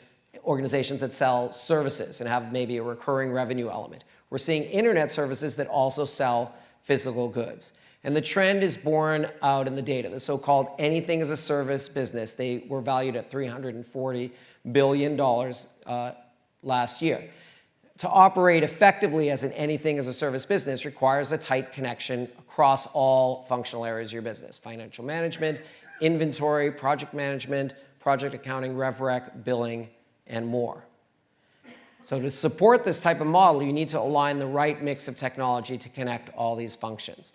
that sell services and have maybe a recurring revenue element. We're seeing internet services that also sell physical goods. And the trend is borne out in the data. The so-called anything as a service business, they were valued at $340 billion last year. To operate effectively as an anything as a service business requires a tight connection across all functional areas of your business: financial management, inventory, project management, project accounting, rev rec, billing, and more. So to support this type of model, you need to align the right mix of technology to connect all these functions.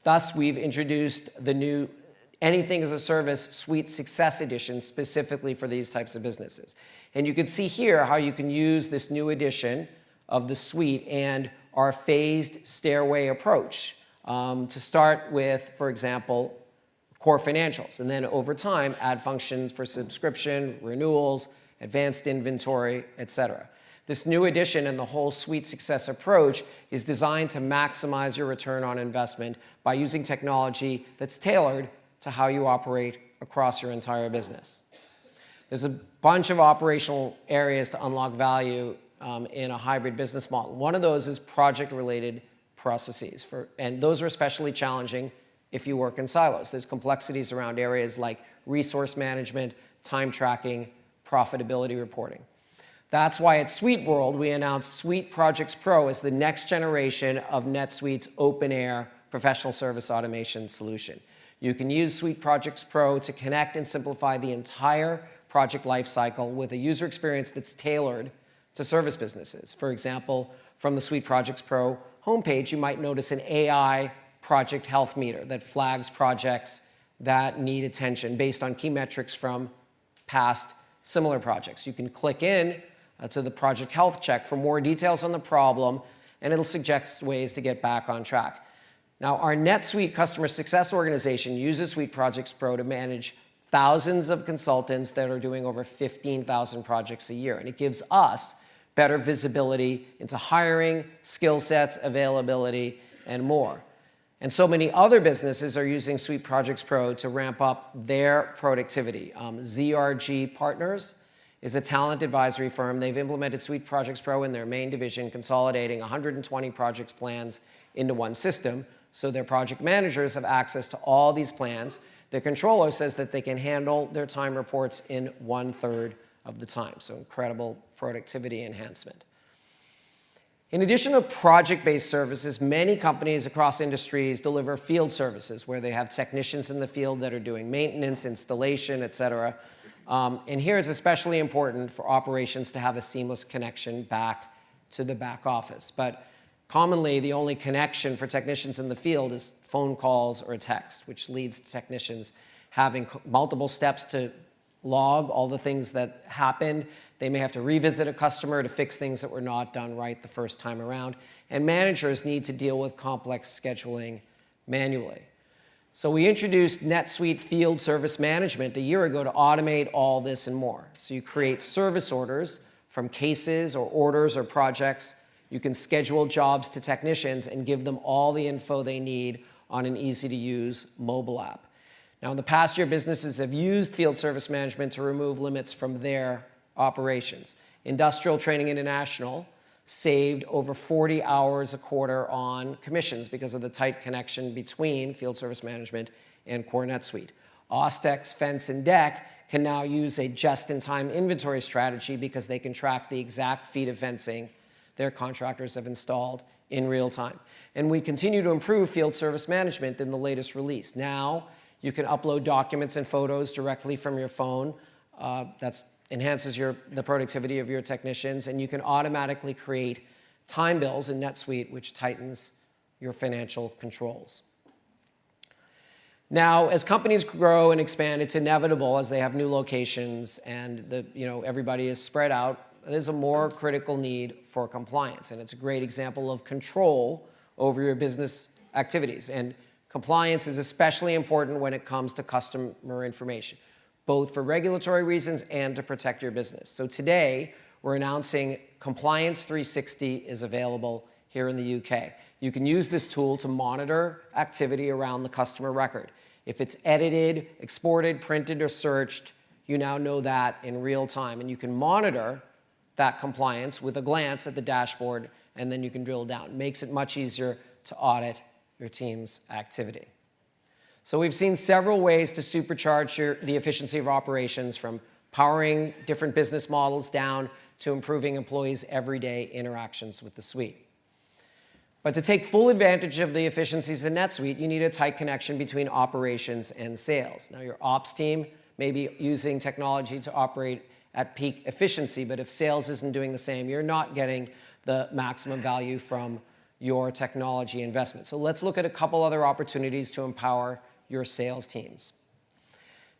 Thus, we've introduced the new Anything as a Service Suite Success Edition specifically for these types of businesses. And you can see here how you can use this new edition of the suite and our phased stairway approach to start with, for example, core financials, and then over time add functions for subscription, renewals, advanced inventory, etc. This new edition and the whole suite success approach is designed to maximize your return on investment by using technology that's tailored to how you operate across your entire business. There's a bunch of operational areas to unlock value in a hybrid business model. One of those is project-related processes. And those are especially challenging if you work in silos. There's complexities around areas like resource management, time tracking, profitability reporting. That's why at Suite World, we announced Suite Projects Pro as the next generation of NetSuite's open-air professional service automation solution. You can use Suite Projects Pro to connect and simplify the entire project lifecycle with a user experience that's tailored to service businesses. For example, from the Suite Projects Pro homepage, you might notice an AI project health meter that flags projects that need attention based on key metrics from past similar projects. You can click in to the project health check for more details on the problem, and it'll suggest ways to get back on track. Now, our NetSuite customer success organization uses Suite Projects Pro to manage thousands of consultants that are doing over 15,000 projects a year, and it gives us better visibility into hiring, skill sets, availability, and more. And so many other businesses are using Suite Projects Pro to ramp up their productivity. ZRG Partners is a talent advisory firm. They've implemented Suite Projects Pro in their main division, consolidating 120 projects plans into one system, so their project managers have access to all these plans. Their controller says that they can handle their time reports in 1/3 of the time, so incredible productivity enhancement. In addition to project-based services, many companies across industries deliver field services where they have technicians in the field that are doing maintenance, installation, et cetera. And here it's especially important for operations to have a seamless connection back to the back office. But commonly, the only connection for technicians in the field is phone calls or a text, which leads to technicians having multiple steps to log all the things that happened. They may have to revisit a customer to fix things that were not done right the first time around. And managers need to deal with complex scheduling manually. So we introduced NetSuite Field Service Management a year ago to automate all this and more. So you create service orders from cases or orders or projects. You can schedule jobs to technicians and give them all the info they need on an easy-to-use mobile app. Now, in the past year, businesses have used field service management to remove limits from their operations. Industrial Training International saved over 40 hours a quarter on commissions because of the tight connection between field service management and core NetSuite. Ostex, Fence, and Deck can now use a just-in-time inventory strategy because they can track the exact feet of fencing their contractors have installed in real time. And we continue to improve field service management in the latest release. Now, you can upload documents and photos directly from your phone. That enhances the productivity of your technicians, and you can automatically create time bills in NetSuite, which tightens your financial controls. Now, as companies grow and expand, it's inevitable as they have new locations and everybody is spread out, there's a more critical need for compliance, and it's a great example of control over your business activities. And compliance is especially important when it comes to customer information, both for regulatory reasons and to protect your business. So today, we're announcing Compliance 360 is available here in the UK. You can use this tool to monitor activity around the customer record. If it's edited, exported, printed, or searched, you now know that in real time, and you can monitor that compliance with a glance at the dashboard, and then you can drill down. It makes it much easier to audit your team's activity. So we've seen several ways to supercharge the efficiency of operations, from powering different business models down to improving employees' everyday interactions with the suite. But to take full advantage of the efficiencies in NetSuite, you need a tight connection between operations and sales. Now, your ops team may be using technology to operate at peak efficiency, but if sales isn't doing the same, you're not getting the maximum value from your technology investment. So let's look at a couple other opportunities to empower your sales teams.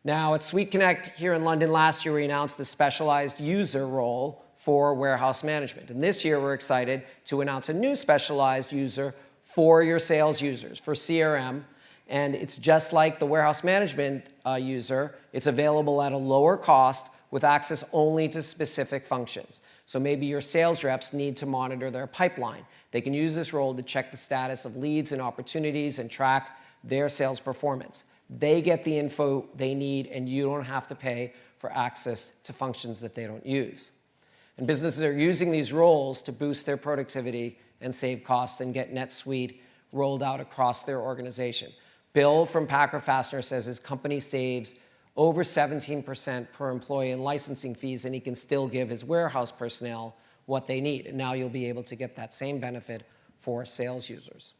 Now, at SuiteConnect here in London last year, we announced the specialized user role for warehouse management. And this year, we're excited to announce a new specialized user for your sales users, for CRM. And it's just like the warehouse management user. It's available at a lower cost with access only to specific functions. So maybe your sales reps need to monitor their pipeline. They can use this role to check the status of leads and opportunities and track their sales performance. They get the info they need, and you don't have to pay for access to functions that they don't use. And businesses are using these roles to boost their productivity and save costs and get NetSuite rolled out across their organization. Bill from Packer Fastener says his company saves over 17% per employee in licensing fees, and he can still give his warehouse personnel what they need. And now you'll be able to get that same benefit for sales users.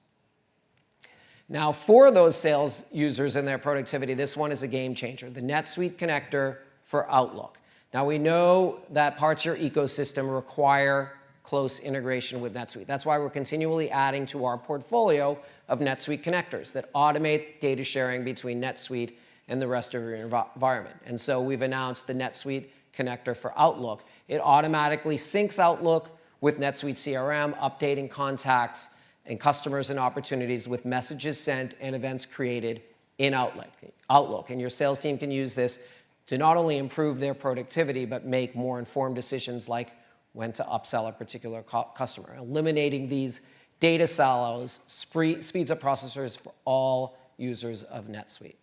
Now, for those sales users and their productivity, this one is a game changer, the NetSuite connector for Outlook. Now, we know that parts of your ecosystem require close integration with NetSuite. That's why we're continually adding to our portfolio of NetSuite connectors that automate data sharing between NetSuite and the rest of your environment. And so we've announced the NetSuite connector for Outlook. It automatically syncs Outlook with NetSuite CRM, updating contacts and customers and opportunities with messages sent and events created in Outlook. And your sales team can use this to not only improve their productivity, but make more informed decisions like when to upsell a particular customer. Eliminating these data silos speeds up processors for all users of NetSuite.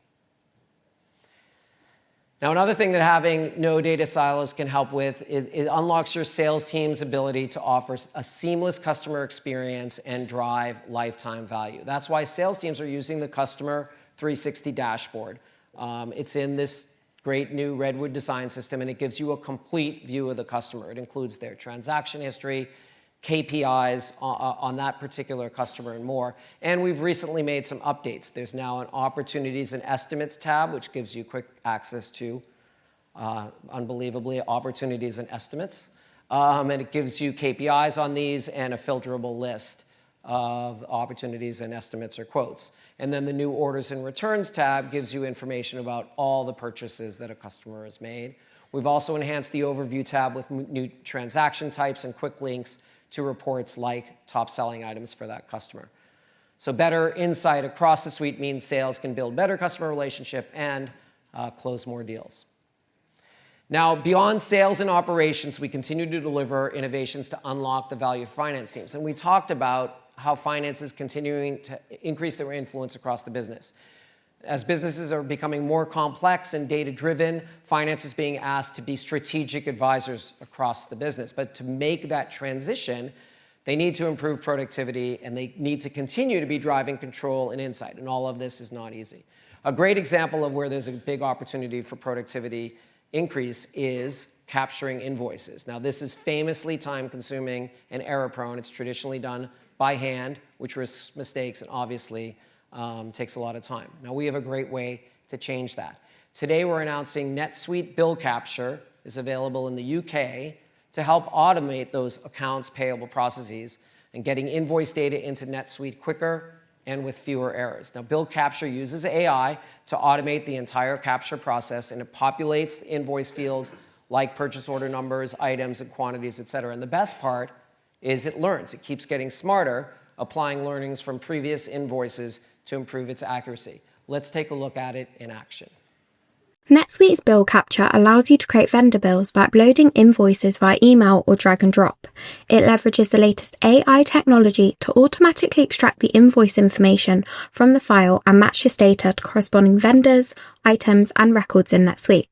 Now, another thing that having no data silos can help with, it unlocks your sales team's ability to offer a seamless customer experience and drive lifetime value. That's why sales teams are using the Customer 360 dashboard. It's in this great new Redwood design system, and it gives you a complete view of the customer. It includes their transaction history, KPIs on that particular customer, and more. And we've recently made some updates. There's now an Opportunities and Estimates tab, which gives you quick access to, unbelievably, opportunities and estimates. And it gives you KPIs on these and a filterable list of opportunities and estimates or quotes. And then the new Orders and Returns tab gives you information about all the purchases that a customer has made. We've also enhanced the Overview tab with new transaction types and quick links to reports like top-selling items for that customer. So better insight across the suite means sales can build better customer relationship and close more deals. Now, beyond sales and operations, we continue to deliver innovations to unlock the value of finance teams. And we talked about how finance is continuing to increase their influence across the business. As businesses are becoming more complex and data-driven, finance is being asked to be strategic advisors across the business. But to make that transition, they need to improve productivity, and they need to continue to be driving control and insight. And all of this is not easy. A great example of where there's a big opportunity for productivity increase is capturing invoices. Now, this is famously time-consuming and error-prone. It's traditionally done by hand, which risks mistakes and obviously takes a lot of time. Now, we have a great way to change that. Today, we're announcing NetSuite Bill Capture is available in the UK to help automate those accounts payable processes and getting invoice data into NetSuite quicker and with fewer errors. Now, Bill Capture uses AI to automate the entire capture process, and it populates the invoice fields like purchase order numbers, items, and quantities, et cetera. And the best part is it learns. It keeps getting smarter, applying learnings from previous invoices to improve its accuracy. Let's take a look at it in action. NetSuite's Bill Capture allows you to create vendor bills by uploading invoices via email or drag and drop. It leverages the latest AI technology to automatically extract the invoice information from the file and match this data to corresponding vendors, items, and records in NetSuite.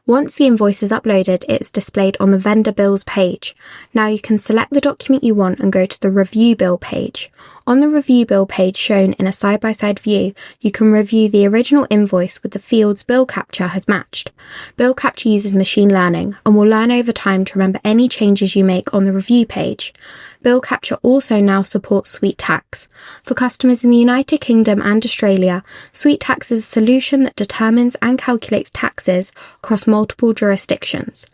Once the invoice is uploaded, it's displayed on the vendor bills page. Now you can select the document you want and go to the review bill page. On the review bill page shown in a side-by-side view, you can review the original invoice with the fields Bill Capture has matched. Bill Capture uses machine learning and will learn over time to remember any changes you make on the review page. Bill Capture also now supports SuiteTax. For customers in the United Kingdom and Australia, SuiteTax is a solution that determines and calculates taxes across multiple jurisdictions.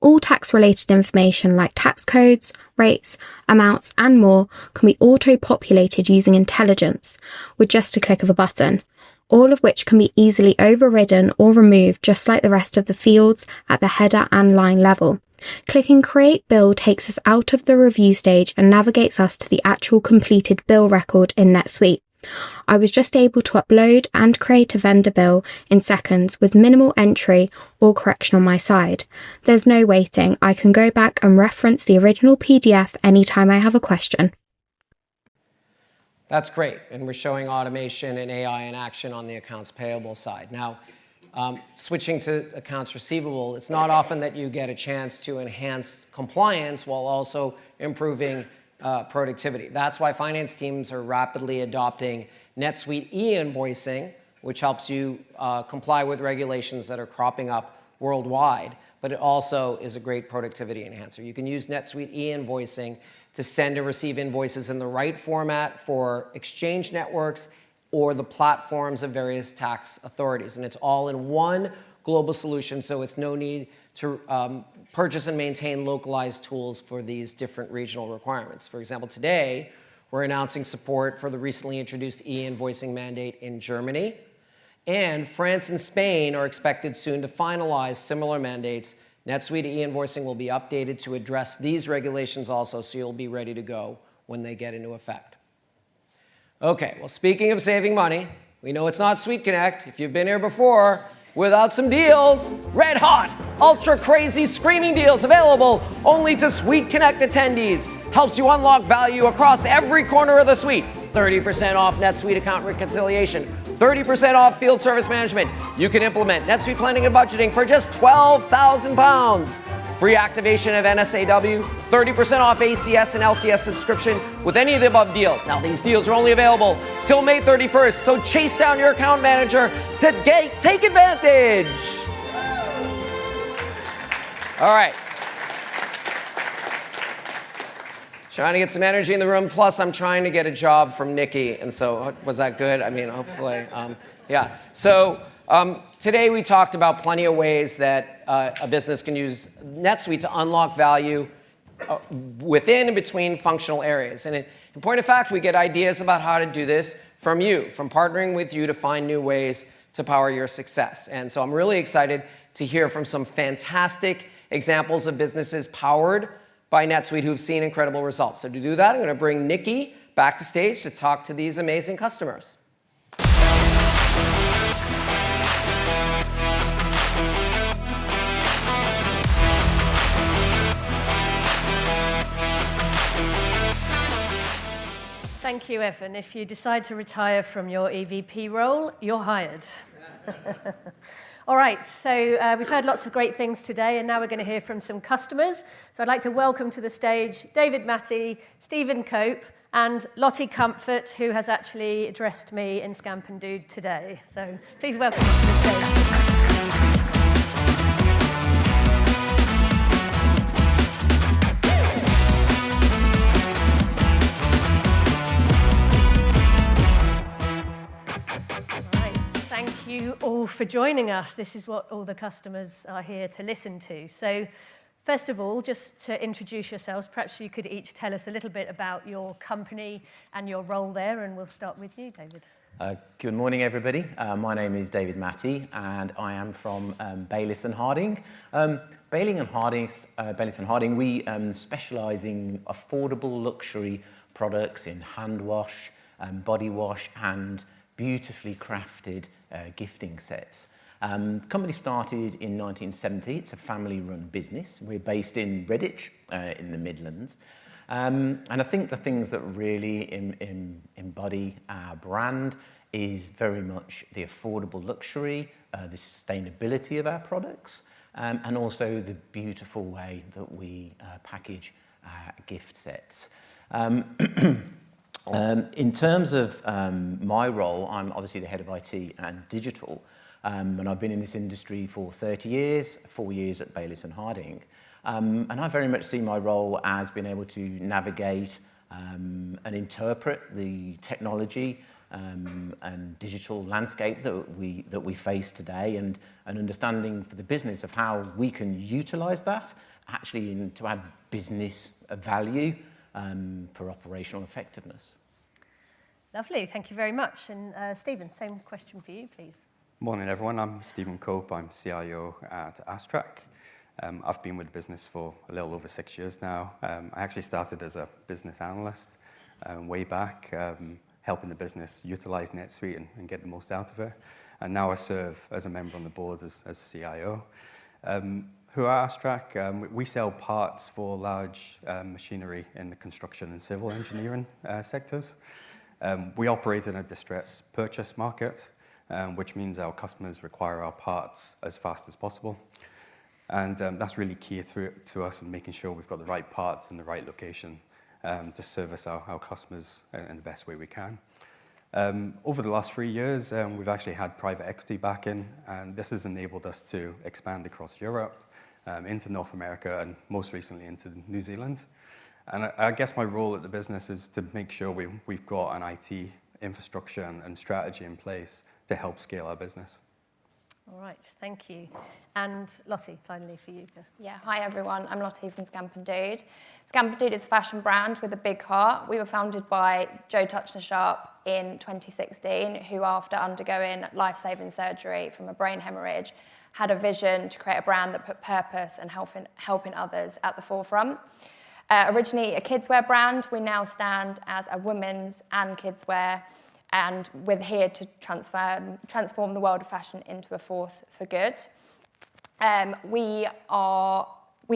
All tax-related information like tax codes, rates, amounts, and more can be auto-populated using intelligence with just a click of a button, all of which can be easily overridden or removed just like the rest of the fields at the header and line level. Clicking Create Bill takes us out of the review stage and navigates us to the actual completed bill record in NetSuite. I was just able to upload and create a vendor bill in seconds with minimal entry or correction on my side. There's no waiting. I can go back and reference the original PDF anytime I have a question. That's great. And we're showing automation and AI in action on the accounts payable side. Now, Switching to accounts receivable, it's not often that you get a chance to enhance compliance while also improving productivity. That's why finance teams are rapidly adopting NetSuite e-invoicing, which helps you comply with regulations that are cropping up worldwide, but it also is a great productivity enhancer. You can use NetSuite e-invoicing to send and receive invoices in the right format for exchange networks or the platforms of various tax authorities. And it's all in one global solution, so it's no need to purchase and maintain localized tools for these different regional requirements. For example, today, we're announcing support for the recently introduced e-invoicing mandate in Germany. And France and Spain are expected soon to finalize similar mandates. NetSuite e-invoicing will be updated to address these regulations also, so you'll be ready to go when they get into effect. Okay, well, speaking of saving money, we know it's not SuiteConnect. If you've been here before, without some deals, red hot, ultra crazy, screaming deals available only to SuiteConnect attendees. Helps you unlock value across every corner of the suite. 30% off NetSuite account reconciliation, 30% off field service management. You can implement NetSuite planning and budgeting for just £12,000. Free activation of NSAW, 30% off ACS and LCS subscription with any of the above deals. Now, these deals are only available till May 31st, so chase down your account manager to take advantage. All right. Trying to get some energy in the room. Plus, I'm trying to get a job from Nikki. And so, was that good? I mean, hopefully. Yeah. So, today we talked about plenty of ways that a business can use NetSuite to unlock value within and between functional areas. And in point of fact, we get ideas about how to do this from you, from partnering with you to find new ways to power your success. And so I'm really excited to hear from some fantastic examples of businesses powered by NetSuite who've seen incredible results. So to do that, I'm going to bring Nikki back to stage to talk to these amazing customers. Thank you, Evan. If you decide to retire from your EVP role, you're hired. All right, so we've heard lots of great things today, and now we're going to hear from some customers. So I'd like to welcome to the stage David Matty, Stephen Cope, and Lottie Comfort, who has actually addressed me in Scamp and Dude today. So please welcome them to the stage. Thank you all for joining us. This is what all the customers are here to listen to. So first of all, just to introduce yourselves, perhaps you could each tell us a little bit about your company and your role there, and we'll start with you, David. Good morning, everybody. My name is David Matty, and I am from Baylis & Harding. Baylis & Harding, we specialise in affordable luxury products in hand wash, body wash, and beautifully crafted gifting sets. The company started in 1970. It's a family-run business. We're based in Redditch in the Midlands. And I think the things that really embody our brand is very much the affordable luxury, the sustainability of our products, and also the beautiful way that we package our gift sets. In terms of my role, I'm obviously the head of IT and digital, and I've been in this industry for 30 years, 4 years at Baylis & Harding. And I very much see my role as being able to navigate and interpret the technology and digital landscape that we face today, and an understanding for the business of how we can utilise that actually to add business value for operational effectiveness. Lovely, thank you very much. And Stephen, same question for you, please. Morning, everyone. I'm Stephen Cope. I'm CIO at Astrac. I've been with the business for a little over 6 years now. I actually started as a business analyst way back, helping the business utilize NetSuite and get the most out of it. And now I serve as a member on the board as CIO. Who are Astrac? We sell parts for large machinery in the construction and civil engineering sectors. We operate in a distressed purchase market, which means our customers require our parts as fast as possible. And that's really key to us in making sure we've got the right parts in the right location to service our customers in the best way we can. Over the last 3 years, we've actually had private equity backing, and this has enabled us to expand across Europe, into North America, and most recently into New Zealand. And I guess my role at the business is to make sure we've got an IT infrastructure and strategy in place to help scale our business. All right, thank you. And Lottie, finally for you. Yeah, hi everyone, I'm Lottie from Scamp & Dude. Scamp & Dude is a fashion brand with a big heart. We were founded by Joe Tuchner-Sharp in 2016, who after undergoing life-saving surgery from a brain hemorrhage, had a vision to create a brand that put purpose and helping others at the forefront. Originally a kidswear brand, we now stand as a women's and kidswear, and we're here to transform the world of fashion into a force for good. We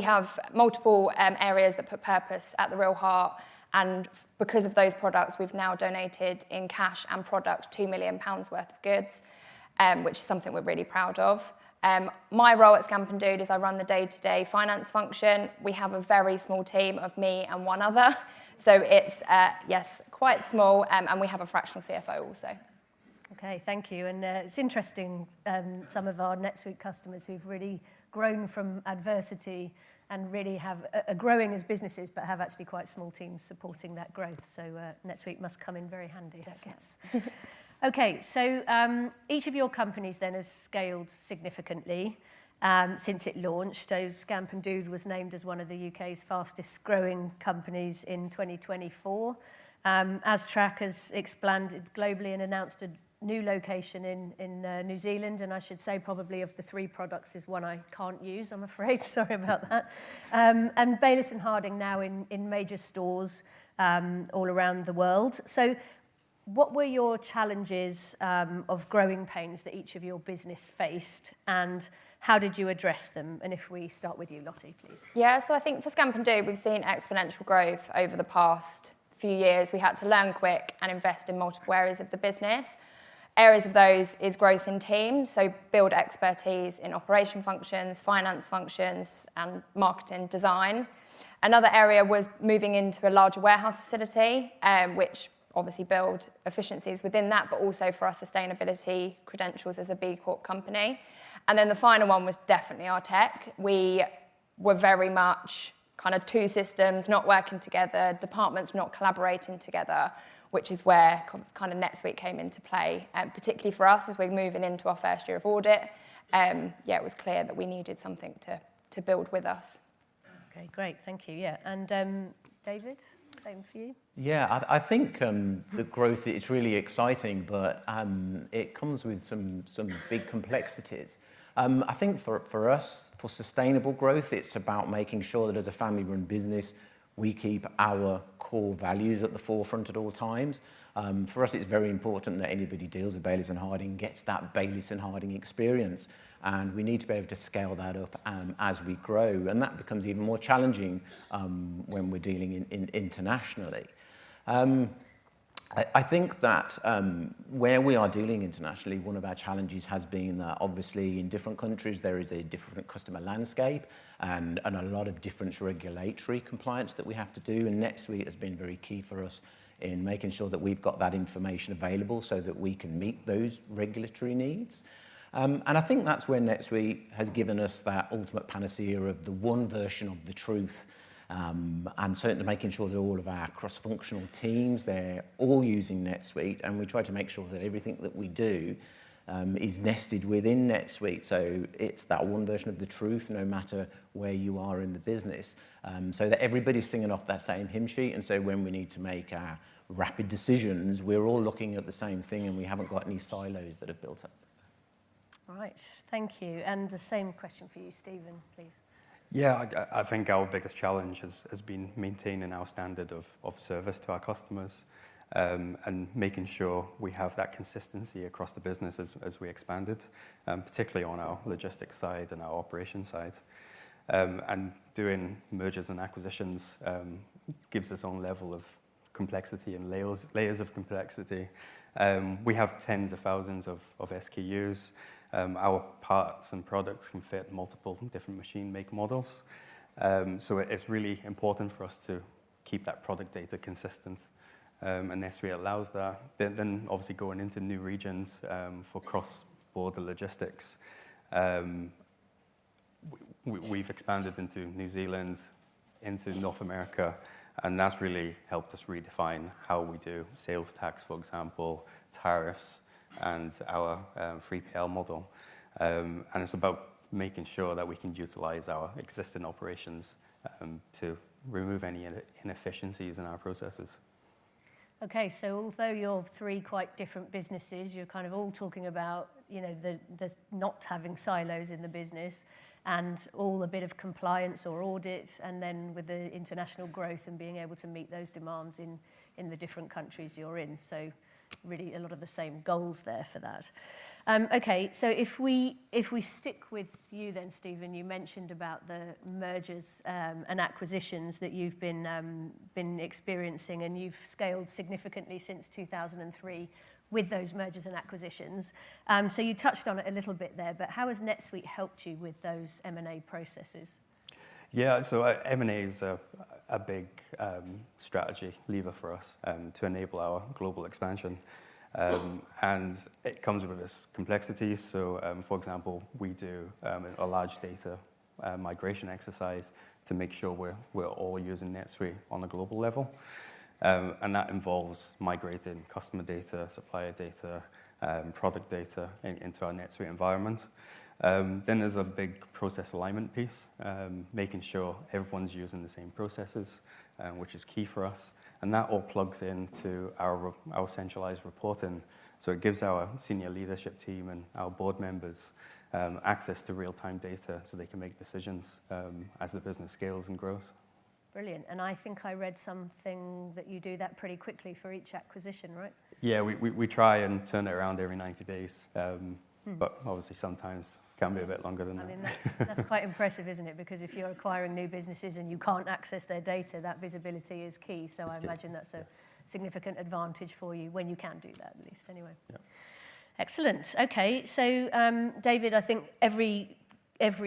have multiple areas that put purpose at the real heart, and because of those products, we've now donated in cash and product £2 million worth of goods, which is something we're really proud of. My role at Scamp & Dude is I run the day-to-day finance function. We have a very small team of me and one other, so it's, yes, quite small, and we have a fractional CFO also. Okay, thank you. And it's interesting, some of our NetSuite customers who've really grown from adversity and really are growing as businesses, but have actually quite small teams supporting that growth. So NetSuite must come in very handy, I guess. Okay, so each of your companies then has scaled significantly since it launched. So Scamp & Dude was named as one of the UK's fastest growing companies in 2024. AstraC has expanded globally and announced a new location in New Zealand, and I should say probably of the 3 products is one I can't use, I'm afraid. Sorry about that. And Baylis & Harding now in major stores all around the world. So what were your challenges of growing pains that each of your business faced, and how did you address them? And if we start with you, Lottie, please. Yeah, so I think for Scamp & Dude, we've seen exponential growth over the past few years. We had to learn quick and invest in multiple areas of the business. Areas of those is growth in teams, so build expertise in operation functions, finance functions, and marketing design. Another area was moving into a larger warehouse facility, which obviously build efficiencies within that, but also for our sustainability credentials as a B Corp company. And then the final one was definitely our tech. We were very much kind of 2 systems not working together, departments not collaborating together, which is where kind of NetSuite came into play, particularly for us as we're moving into our first year of audit. Yeah, it was clear that we needed something to build with us. Okay, great, thank you. Yeah, and David, same for you. Yeah, I think the growth is really exciting, but it comes with some big complexities. I think for us, for sustainable growth, it's about making sure that as a family-run business, we keep our core values at the forefront at all times. For us, it's very important that anybody deals with Baylis & Harding gets that Baylis & Harding experience, and we need to be able to scale that up as we grow, and that becomes even more challenging when we're dealing internationally. I think that where we are dealing internationally, one of our challenges has been that obviously in different countries there is a different customer landscape and a lot of different regulatory compliance that we have to do, and NetSuite has been very key for us in making sure that we've got that information available so that we can meet those regulatory needs. And I think that's where NetSuite has given us that ultimate panacea of the one version of the truth, and certainly making sure that all of our cross-functional teams, they're all using NetSuite, and we try to make sure that everything that we do is nested within NetSuite. So it's that one version of the truth, no matter where you are in the business, so that everybody's singing off that same hymn sheet. And so when we need to make our rapid decisions, we're all looking at the same thing, and we haven't got any silos that have built up. All right, thank you. And the same question for you, Stephen, please. Yeah, I think our biggest challenge has been maintaining our standard of service to our customers, and making sure we have that consistency across the business as we expanded, particularly on our logistics side and our operations side. And doing mergers and acquisitions gives its own level of complexity and layers of complexity. We have tens of thousands of SKUs. Our parts and products can fit multiple different machine make models. So it's really important for us to keep that product data consistent. And NetSuite allows that. Then obviously going into new regions for cross-border logistics. We've expanded into New Zealand, into North America, and that's really helped us redefine how we do sales tax, for example, tariffs, and our 3PL model. And it's about making sure that we can utilize our existing operations to remove any inefficiencies in our processes. Okay, so although you're three quite different businesses, you're kind of all talking about, you know, the not having silos in the business, and all a bit of compliance or audit, and then with the international growth and being able to meet those demands in the different countries you're in. So really a lot of the same goals there for that. Okay, so if we stick with you then, Stephen, you mentioned about the mergers and acquisitions that you've been experiencing, and you've scaled significantly since 2003 with those mergers and acquisitions. So you touched on it a little bit there, but how has NetSuite helped you with those M&A processes? Yeah, so M&A is a big strategy lever for us to enable our global expansion. And it comes with its complexities. So, for example, we do a large data migration exercise to make sure we're all using NetSuite on a global level. And that involves migrating customer data, supplier data, product data into our NetSuite environment. Then there's a big process alignment piece, making sure everyone's using the same processes, which is key for us. And that all plugs into our centralized reporting. So it gives our senior leadership team and our board members access to real-time data so they can make decisions as the business scales and grows. Brilliant. And I think I read something that you do that pretty quickly for each acquisition, right? Yeah, we try and turn it around every 90 days. But obviously sometimes can be a bit longer than that. I mean, that's quite impressive, isn't it? Because if you're acquiring new businesses and you can't access their data, that visibility is key. So I imagine that's a significant advantage for you when you can do that, at least, anyway. Yeah. Excellent. Okay, so David, I think every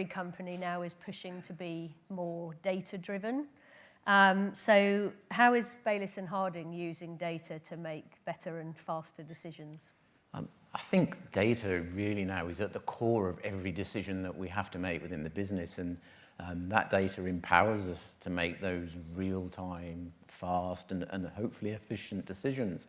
company now is pushing to be more data-driven. So how is Baylis & Harding using data to make better and faster decisions? I think data really now is at the core of every decision that we have to make within the business, and that data empowers us to make those real-time, fast, and hopefully efficient decisions.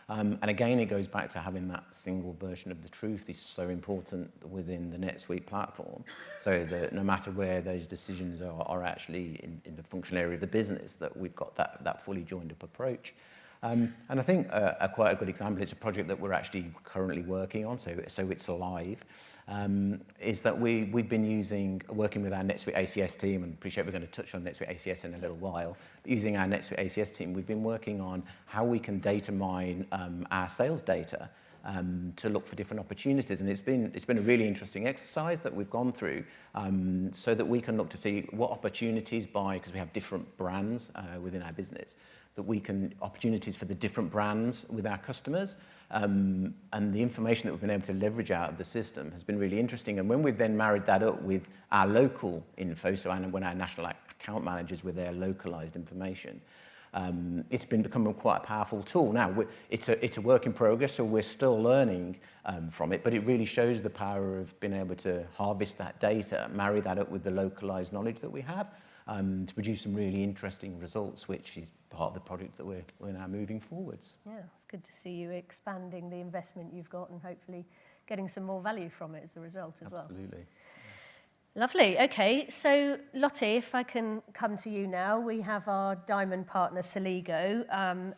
And again, it goes back to having that single version of the truth is so important within the NetSuite platform, so that no matter where those decisions are actually in the functional area of the business, that we've got that fully joined up approach. And I think quite a good example, it's a project that we're actually currently working on, so it's live, is that we've been working with our NetSuite ACS team, and appreciate we're going to touch on NetSuite ACS in a little while, but using our NetSuite ACS team, we've been working on how we can data mine our sales data to look for different opportunities, and it's been a really interesting exercise that we've gone through, so that we can look to see what opportunities because we have different brands within our business, that opportunities for the different brands with our customers, and the information that we've been able to leverage out of the system has been really interesting. And when we've then married that up with our local info, so when our national account managers with their localized information, it's become quite a powerful tool. Now, it's a work in progress, so we're still learning from it, but it really shows the power of being able to harvest that data, marry that up with the localized knowledge that we have, to produce some really interesting results, which is part of the project that we're now moving forwards. Yeah, it's good to see you expanding the investment you've got and hopefully getting some more value from it as a result as well. Absolutely. Lovely. Okay, so Lottie, if I can come to you now, we have our diamond partner Celigo,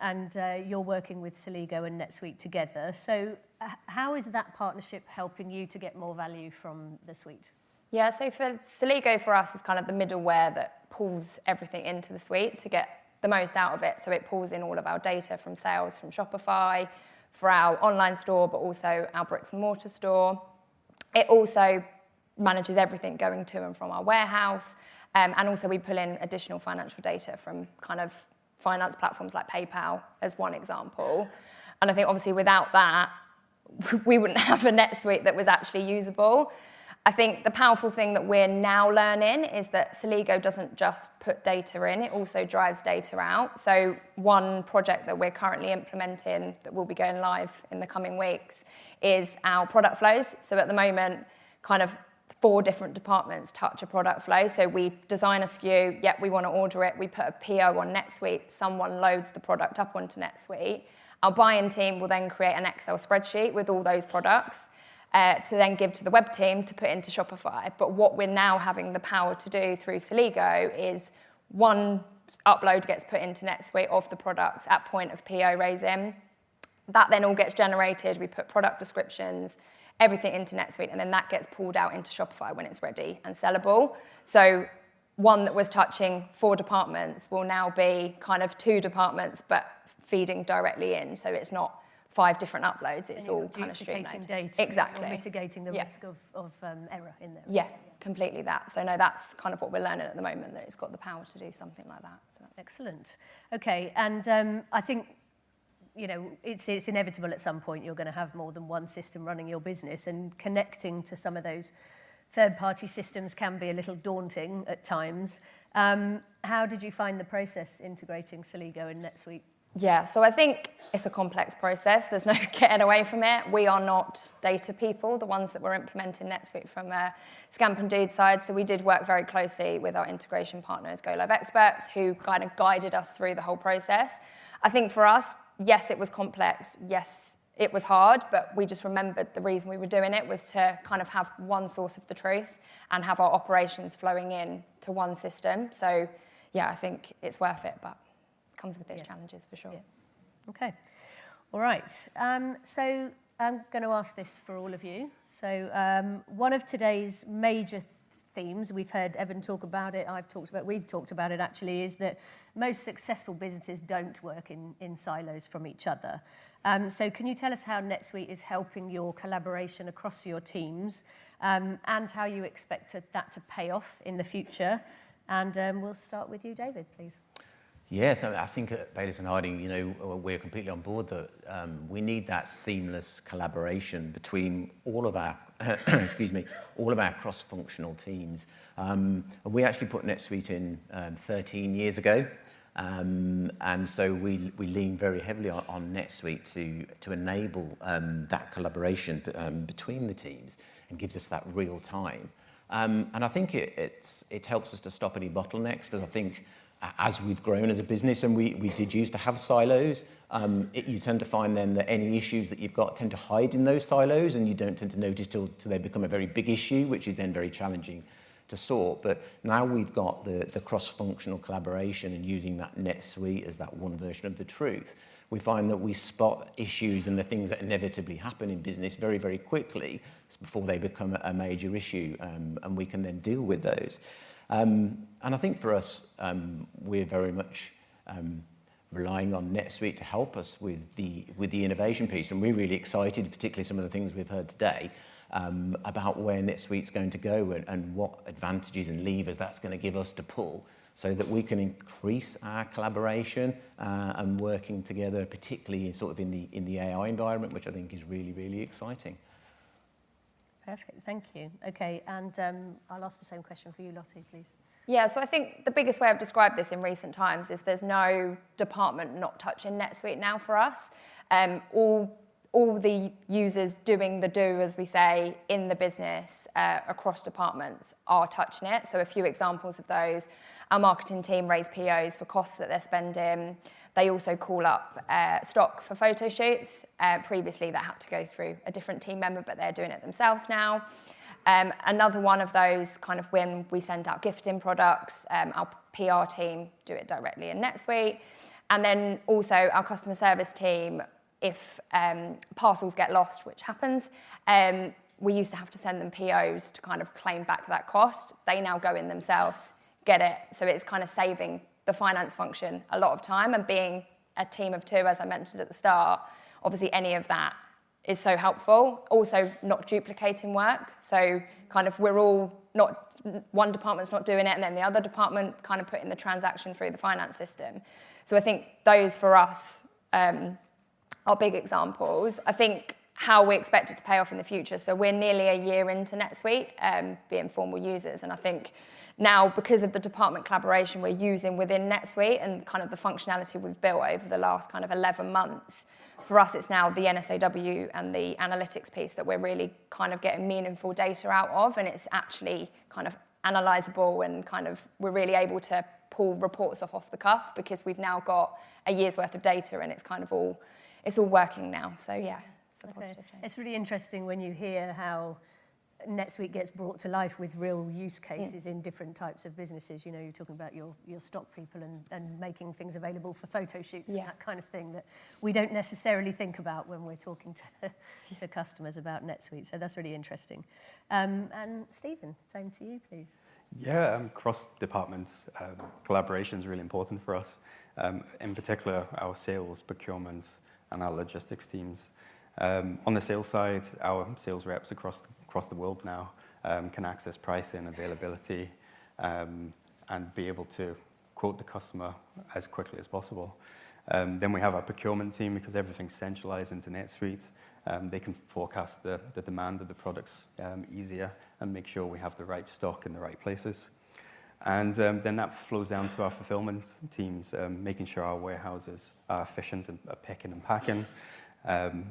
and you're working with Celigo and NetSuite together. So how is that partnership helping you to get more value from the suite? Yeah, so for Celigo for us is kind of the middleware that pulls everything into the suite to get the most out of it. So it pulls in all of our data from sales, from Shopify, for our online store, but also our bricks and mortar store. It also manages everything going to and from our warehouse. And also we pull in additional financial data from kind of finance platforms like PayPal as one example. And I think obviously without that, we wouldn't have a NetSuite that was actually usable. I think the powerful thing that we're now learning is that Celigo doesn't just put data in, it also drives data out. So one project that we're currently implementing that will be going live in the coming weeks is our product flows. So at the moment, kind of 4 different departments touch a product flow. So we design a SKU, yep, we want to order it, we put a PO on NetSuite, someone loads the product up onto NetSuite. Our buying team will then create an Excel spreadsheet with all those products to then give to the web team to put into Shopify. But what we're now having the power to do through Celigo is one upload gets put into NetSuite of the products at point of PO raising. That then all gets generated. We put product descriptions, everything into NetSuite, and then that gets pulled out into Shopify when it's ready and sellable. So one that was touching 4 departments will now be kind of 2 departments, but feeding directly in. So it's not 5 different uploads, it's all kind of streamlined. Data, exactly. Or mitigating the risk of error in there. Yeah, completely that. So no, that's kind of what we're learning at the moment, that it's got the power to do something like that. So that's excellent. Okay, and I think, you know, it's inevitable at some point you're going to have more than one system running your business, and connecting to some of those third-party systems can be a little daunting at times. How did you find the process integrating Celigo and NetSuite? Yeah, so I think it's a complex process. There's no getting away from it. We are not data people, the ones that were implementing NetSuite from a Scamp and Dude side. So we did work very closely with our integration partners, Go Live Experts, who kind of guided us through the whole process. I think for us, yes, it was complex. Yes, it was hard, but we just remembered the reason we were doing it was to kind of have one source of the truth and have our operations flowing in to one system. So yeah, I think it's worth it, but comes with its challenges for sure. Yeah. Okay. All right. So I'm going to ask this for all of you. So one of today's major themes, we've heard Evan talk about it, we've talked about it actually, is that most successful businesses don't work in silos from each other. So can you tell us how NetSuite is helping your collaboration across your teams, and how you expect that to pay off in the future? And we'll start with you, David, please. Yes, I think at Baylis and Harding, you know, we're completely on board that we need that seamless collaboration between all of our, all of our cross-functional teams. And we actually put NetSuite in 13 years ago, and so we lean very heavily on NetSuite to enable that collaboration between the teams, and gives us that real time. And I think it helps us to stop any bottlenecks, because I think as we've grown as a business, and we did used to have silos, you tend to find then that any issues that you've got tend to hide in those silos, and you don't tend to notice till they become a very big issue, which is then very challenging to sort. But now we've got the cross-functional collaboration, and using that NetSuite as that one version of the truth, we find that we spot issues and the things that inevitably happen in business very, very quickly before they become a major issue, and we can then deal with those. And I think for us, we're very much relying on NetSuite to help us with the innovation piece, and we're really excited, particularly some of the things we've heard today, about where NetSuite's going to go, and what advantages and levers that's going to give us to pull, so that we can increase our collaboration and working together, particularly sort of in the AI environment, which I think is really, really exciting. Perfect, thank you. Okay, and I'll ask the same question for you, Lottie, please. Yeah, so I think the biggest way I've described this in recent times is there's no department not touching NetSuite now for us. All the users doing the do, as we say, in the business across departments are touching it. So a few examples of those: our marketing team raise POs for costs that they're spending. They also call up stock for photo shoots. Previously, that had to go through a different team member, but they're doing it themselves now. Another one of those, kind of when we send out gifting products, our PR team do it directly in NetSuite. And then also our customer service team, if parcels get lost, which happens, we used to have to send them POs to kind of claim back that cost. They now go in themselves, get it. So it's kind of saving the finance function a lot of time, and being a team of 2, as I mentioned at the start, obviously any of that is so helpful. Also not duplicating work. So kind of we're all not, one department's not doing it and then the other department kind of putting the transaction through the finance system. So I think those for us are big examples. I think how we expect it to pay off in the future. So we're nearly a year into NetSuite, being formal users. And I think now, because of the department collaboration we're using within NetSuite and kind of the functionality we've built over the last kind of 11 months, for us, it's now the NSAW and the analytics piece that we're really kind of getting meaningful data out of, and it's actually kind of analyzable, and kind of we're really able to pull reports off the cuff because we've now got a year's worth of data, and it's kind of all working now. So yeah, it's a positive change. It's really interesting when you hear how NetSuite gets brought to life with real use cases in different types of businesses. You know, you're talking about your stock people and making things available for photo shoots and that kind of thing that we don't necessarily think about when we're talking to customers about NetSuite. So that's really interesting. And Stephen, same to you, please. Yeah, cross-department collaboration is really important for us. In particular, our sales, procurement, and our logistics teams. On the sales side, our sales reps across the world now can access pricing, availability, and be able to quote the customer as quickly as possible. Then we have our procurement team, because everything's centralized into NetSuite. They can forecast the demand of the products easier and make sure we have the right stock in the right places. And then that flows down to our fulfillment teams, making sure our warehouses are efficient at picking and packing,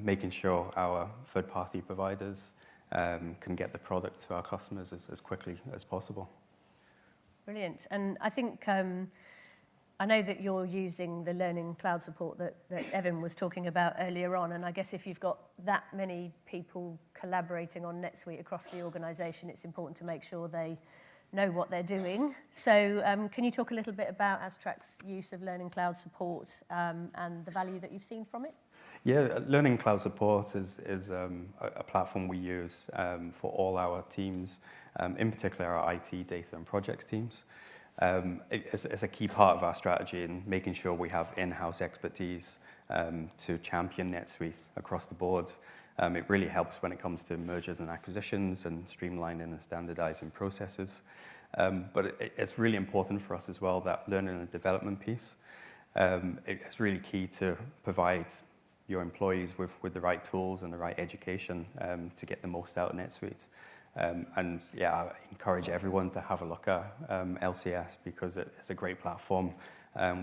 making sure our third-party providers can get the product to our customers as quickly as possible. Brilliant. And I think, I know that you're using the learning cloud support that Evan was talking about earlier on, and I guess if you've got that many people collaborating on NetSuite across the organisation, it's important to make sure they know what they're doing. So can you talk a little bit about Astrac's use of learning cloud support and the value that you've seen from it? Yeah, Learning Cloud Support is a platform we use for all our teams, in particular our IT, data and projects teams. It's a key part of our strategy in making sure we have in-house expertise to champion NetSuite across the board. It really helps when it comes to mergers and acquisitions and streamlining and standardizing processes. But it's really important for us as well, that learning and development piece. It's really key to provide your employees with the right tools and the right education to get the most out of NetSuite. And yeah, I encourage everyone to have a look at LCS, because it's a great platform.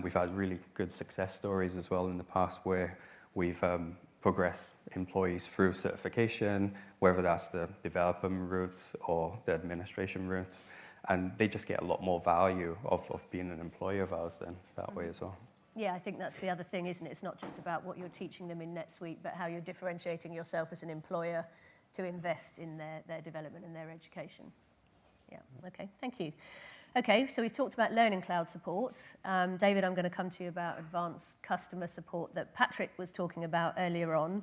We've had really good success stories as well in the past where we've progressed employees through certification, whether that's the development route or the administration route. And they just get a lot more value of being an employee of ours then that way as well. Yeah, I think that's the other thing, isn't it? It's not just about what you're teaching them in NetSuite, but how you're differentiating yourself as an employer to invest in their development and their education. Yeah, okay, thank you. Okay, so we've talked about learning cloud support. David, I'm going to come to you about advanced customer support that Patrick was talking about earlier on.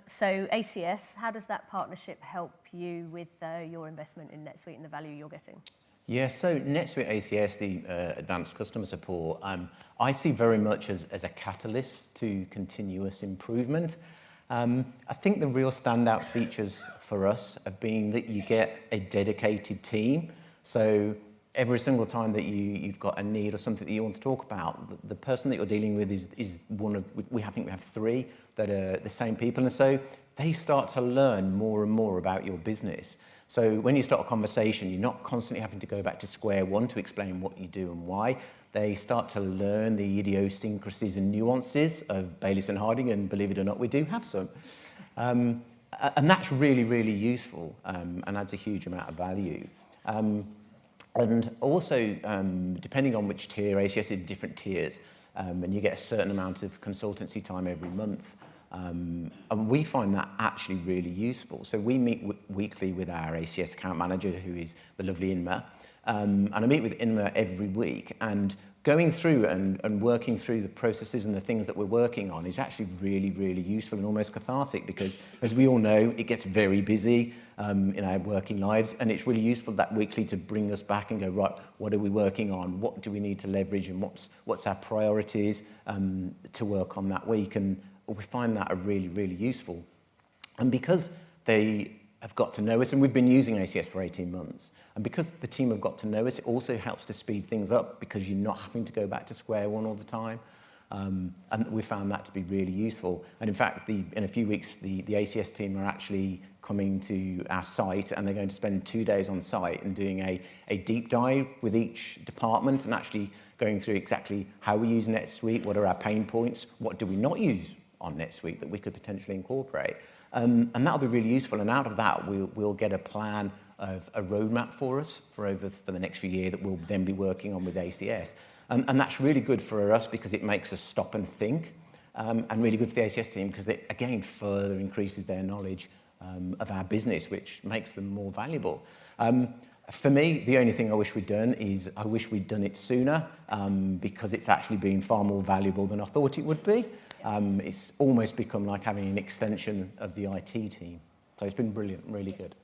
So ACS, how does that partnership help you with your investment in NetSuite and the value you're getting? Yeah, so NetSuite ACS, the advanced customer support, I see very much as a catalyst to continuous improvement. I think the real standout features for us have been that you get a dedicated team. So every single time that you've got a need or something that you want to talk about, the person that you're dealing with is one of, I think we have 3 that are the same people. And so they start to learn more and more about your business. So when you start a conversation, you're not constantly having to go back to square one to explain what you do and why. They start to learn the idiosyncrasies and nuances of Baylis and Harding, and believe it or not, we do have some. And that's really, really useful and adds a huge amount of value. And also, depending on which tier, ACS is in different tiers, and you get a certain amount of consultancy time every month. And we find that actually really useful. So we meet weekly with our ACS account manager, who is the lovely Inma. And I meet with Inma every week, and going through and working through the processes and the things that we're working on is actually really, really useful and almost cathartic, because as we all know, it gets very busy in our working lives, and it's really useful that weekly to bring us back and go, right, what are we working on? What do we need to leverage, and what's our priorities to work on that week? And we find that are really, really useful. And because they have got to know us, and we've been using ACS for 18 months, and because the team have got to know us, it also helps to speed things up, because you're not having to go back to square one all the time. And we found that to be really useful. And in fact, in a few weeks, the ACS team are actually coming to our site, and they're going to spend 2 days on site and doing a deep dive with each department and actually going through exactly how we use NetSuite, what are our pain points, what do we not use on NetSuite that we could potentially incorporate. And that'll be really useful. And out of that, we'll get a plan of a roadmap for us for the next few years that we'll then be working on with ACS. And that's really good for us because it makes us stop and think, and really good for the ACS team because it, again, further increases their knowledge of our business, which makes them more valuable. For me, the only thing I wish we'd done is I wish we'd done it sooner because it's actually been far more valuable than I thought it would be. It's almost become like having an extension of the IT team. So it's been brilliant, really good.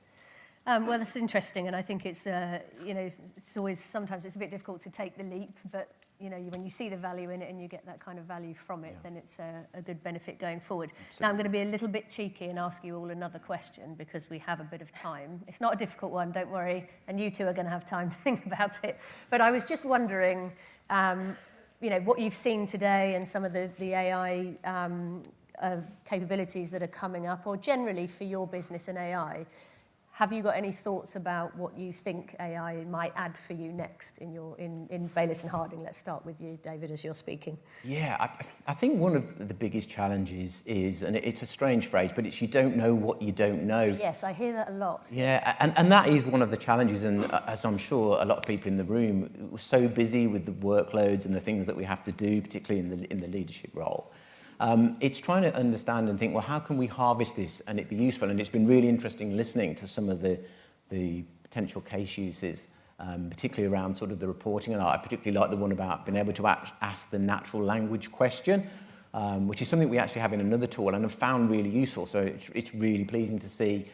Well, that's interesting, and I think it's, it's always, sometimes it's a bit difficult to take the leap, but, when you see the value in it and you get that kind of value from it, then it's a good benefit going forward. Absolutely. Now, I'm going to be a little bit cheeky and ask you all another question because we have a bit of time. It's not a difficult one, don't worry, and you two are going to have time to think about it. But I was just wondering, what you've seen today and some of the AI capabilities that are coming up, or generally for your business and AI. Have you got any thoughts about what you think AI might add for you next in Baylis and Harding? Let's start with you, David, as you're speaking. Yeah, I think one of the biggest challenges is, and it's a strange phrase, but it's you don't know what you don't know. Yes, I hear that a lot. Yeah, and that is one of the challenges, and as I'm sure a lot of people in the room, we're so busy with the workloads and the things that we have to do, particularly in the leadership role. It's trying to understand and think, well, how can we harvest this and it be useful? And it's been really interesting listening to some of the potential case uses, particularly around sort of the reporting. And I particularly like the one about being able to ask the natural language question, which is something we actually have in another tool and have found really useful. So it's really pleasing to see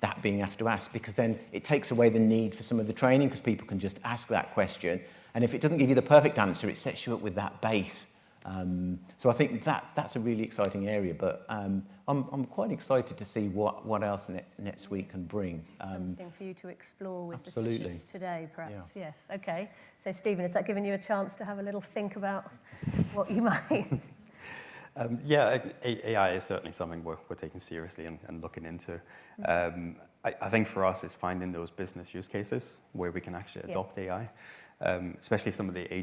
that being able to ask, because then it takes away the need for some of the training because people can just ask that question. And if it doesn't give you the perfect answer, it sets you up with that base. So I think that's a really exciting area, but I'm quite excited to see what else NetSuite can bring. Something for you to explore with absolutely. The sessions today, perhaps. Yeah. Yes. Okay. So, Stephen, has that given you a chance to have a little think about what you might? AI is certainly something we're taking seriously and looking into. I think for us, it's finding those business use cases where we can actually adopt AI, especially some of the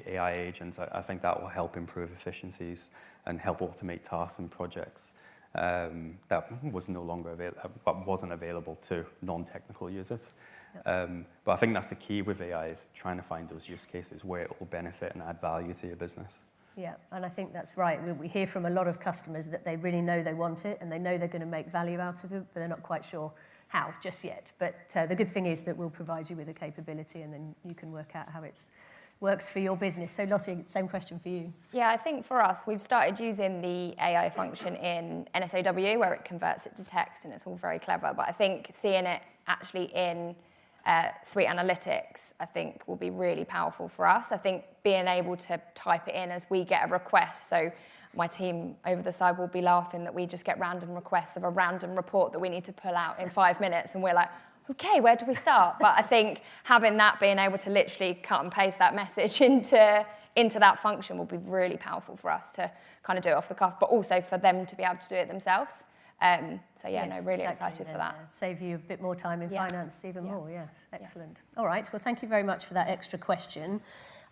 AI agents. I think that will help improve efficiencies and help automate tasks and projects that was no longer wasn't available to non-technical users. But I think that's the key with AI, is trying to find those use cases where it will benefit and add value to your business. Yeah, and I think that's right. We hear from a lot of customers that they really know they want it and they know they're going to make value out of it, but they're not quite sure how just yet. But the good thing is that we'll provide you with a capability and then you can work out how it works for your business. So Lottie, same question for you. Yeah, I think for us, we've started using the AI function in NSAW where it converts it to text and it's all very clever. But I think seeing it actually in Suite Analytics, I think will be really powerful for us. I think being able to type it in as we get a request. So my team over the side will be laughing that we just get random requests of a random report that we need to pull out in 5 minutes. And we're like, okay, where do we start? But I think having that, being able to literally cut and paste that message into that function will be really powerful for us to kind of do it off the cuff, but also for them to be able to do it themselves. So yeah, yes, really exactly, excited for that. Save you a bit more time in finance, even more, yes. Excellent. All right, well, thank you very much for that extra question.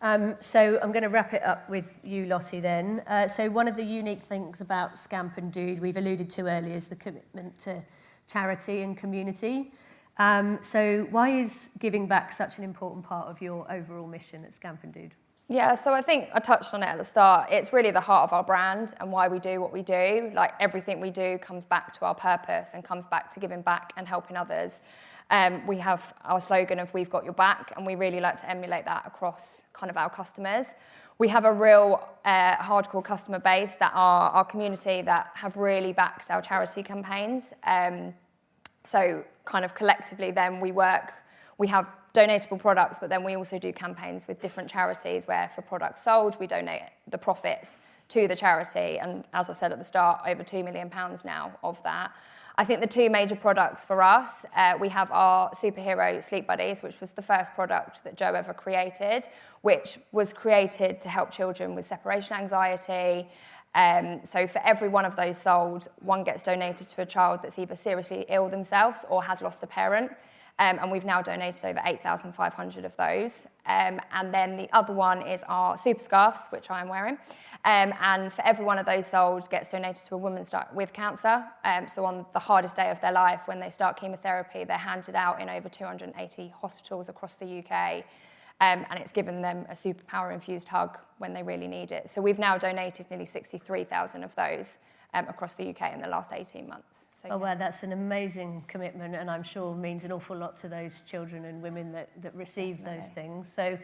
So I'm going to wrap it up with you, Lottie, then. So one of the unique things about Scamp and Dude, we've alluded to earlier, is the commitment to charity and community. So why is giving back such an important part of your overall mission at Scamp and Dude? Yeah, so I think I touched on it at the start. It's really the heart of our brand and why we do what we do. Like everything we do comes back to our purpose and comes back to giving back and helping others. We have our slogan of "We've got your back," and we really like to emulate that across kind of our customers. We have a real hardcore customer base that are our community that have really backed our charity campaigns. So kind of collectively then we have donatable products, but then we also do campaigns with different charities where for products sold, we donate the profits to the charity. And as I said at the start, over £2 million now of that. I think the two major products for us, we have our superhero Sleep Buddies, which was the first product that Joe ever created, which was created to help children with separation anxiety. So for every one of those sold, one gets donated to a child that's either seriously ill themselves or has lost a parent. And we've now donated over 8,500 of those. And then the other one is our super scarves, which I'm wearing. And for every one of those sold gets donated to a woman with cancer. So on the hardest day of their life, when they start chemotherapy, they're handed out in over 280 hospitals across the UK. And it's given them a superpower-infused hug when they really need it. So we've now donated nearly 63,000 of those across the UK in the last 18 months. So, oh, well, that's an amazing commitment, and I'm sure means an awful lot to those children and women that receive those things. So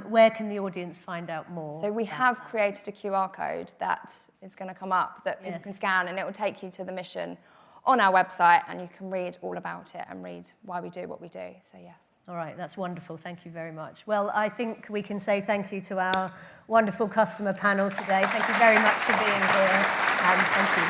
where can the audience find out more? So we have created a QR code that is going to come up that people can scan, and it will take you to the mission on our website, and you can read all about it and read why we do what we do. So, yes. All right, that's wonderful. Thank you very much. Well, I think we can say thank you to our wonderful customer panel today. Thank you very much for being here. Thank you.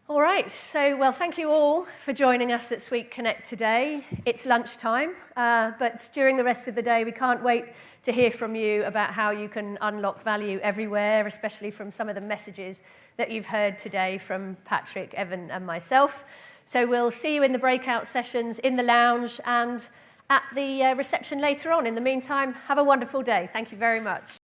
All right, so, well, thank you all for joining us at SuiteConnect today. It's lunchtime, but during the rest of the day, we can't wait to hear from you about how you can unlock value everywhere, especially from some of the messages that you've heard today from Patrick, Evan, and myself. So we'll see you in the breakout sessions, in the lounge, and at the reception later on. In the meantime, have a wonderful day. Thank you very much.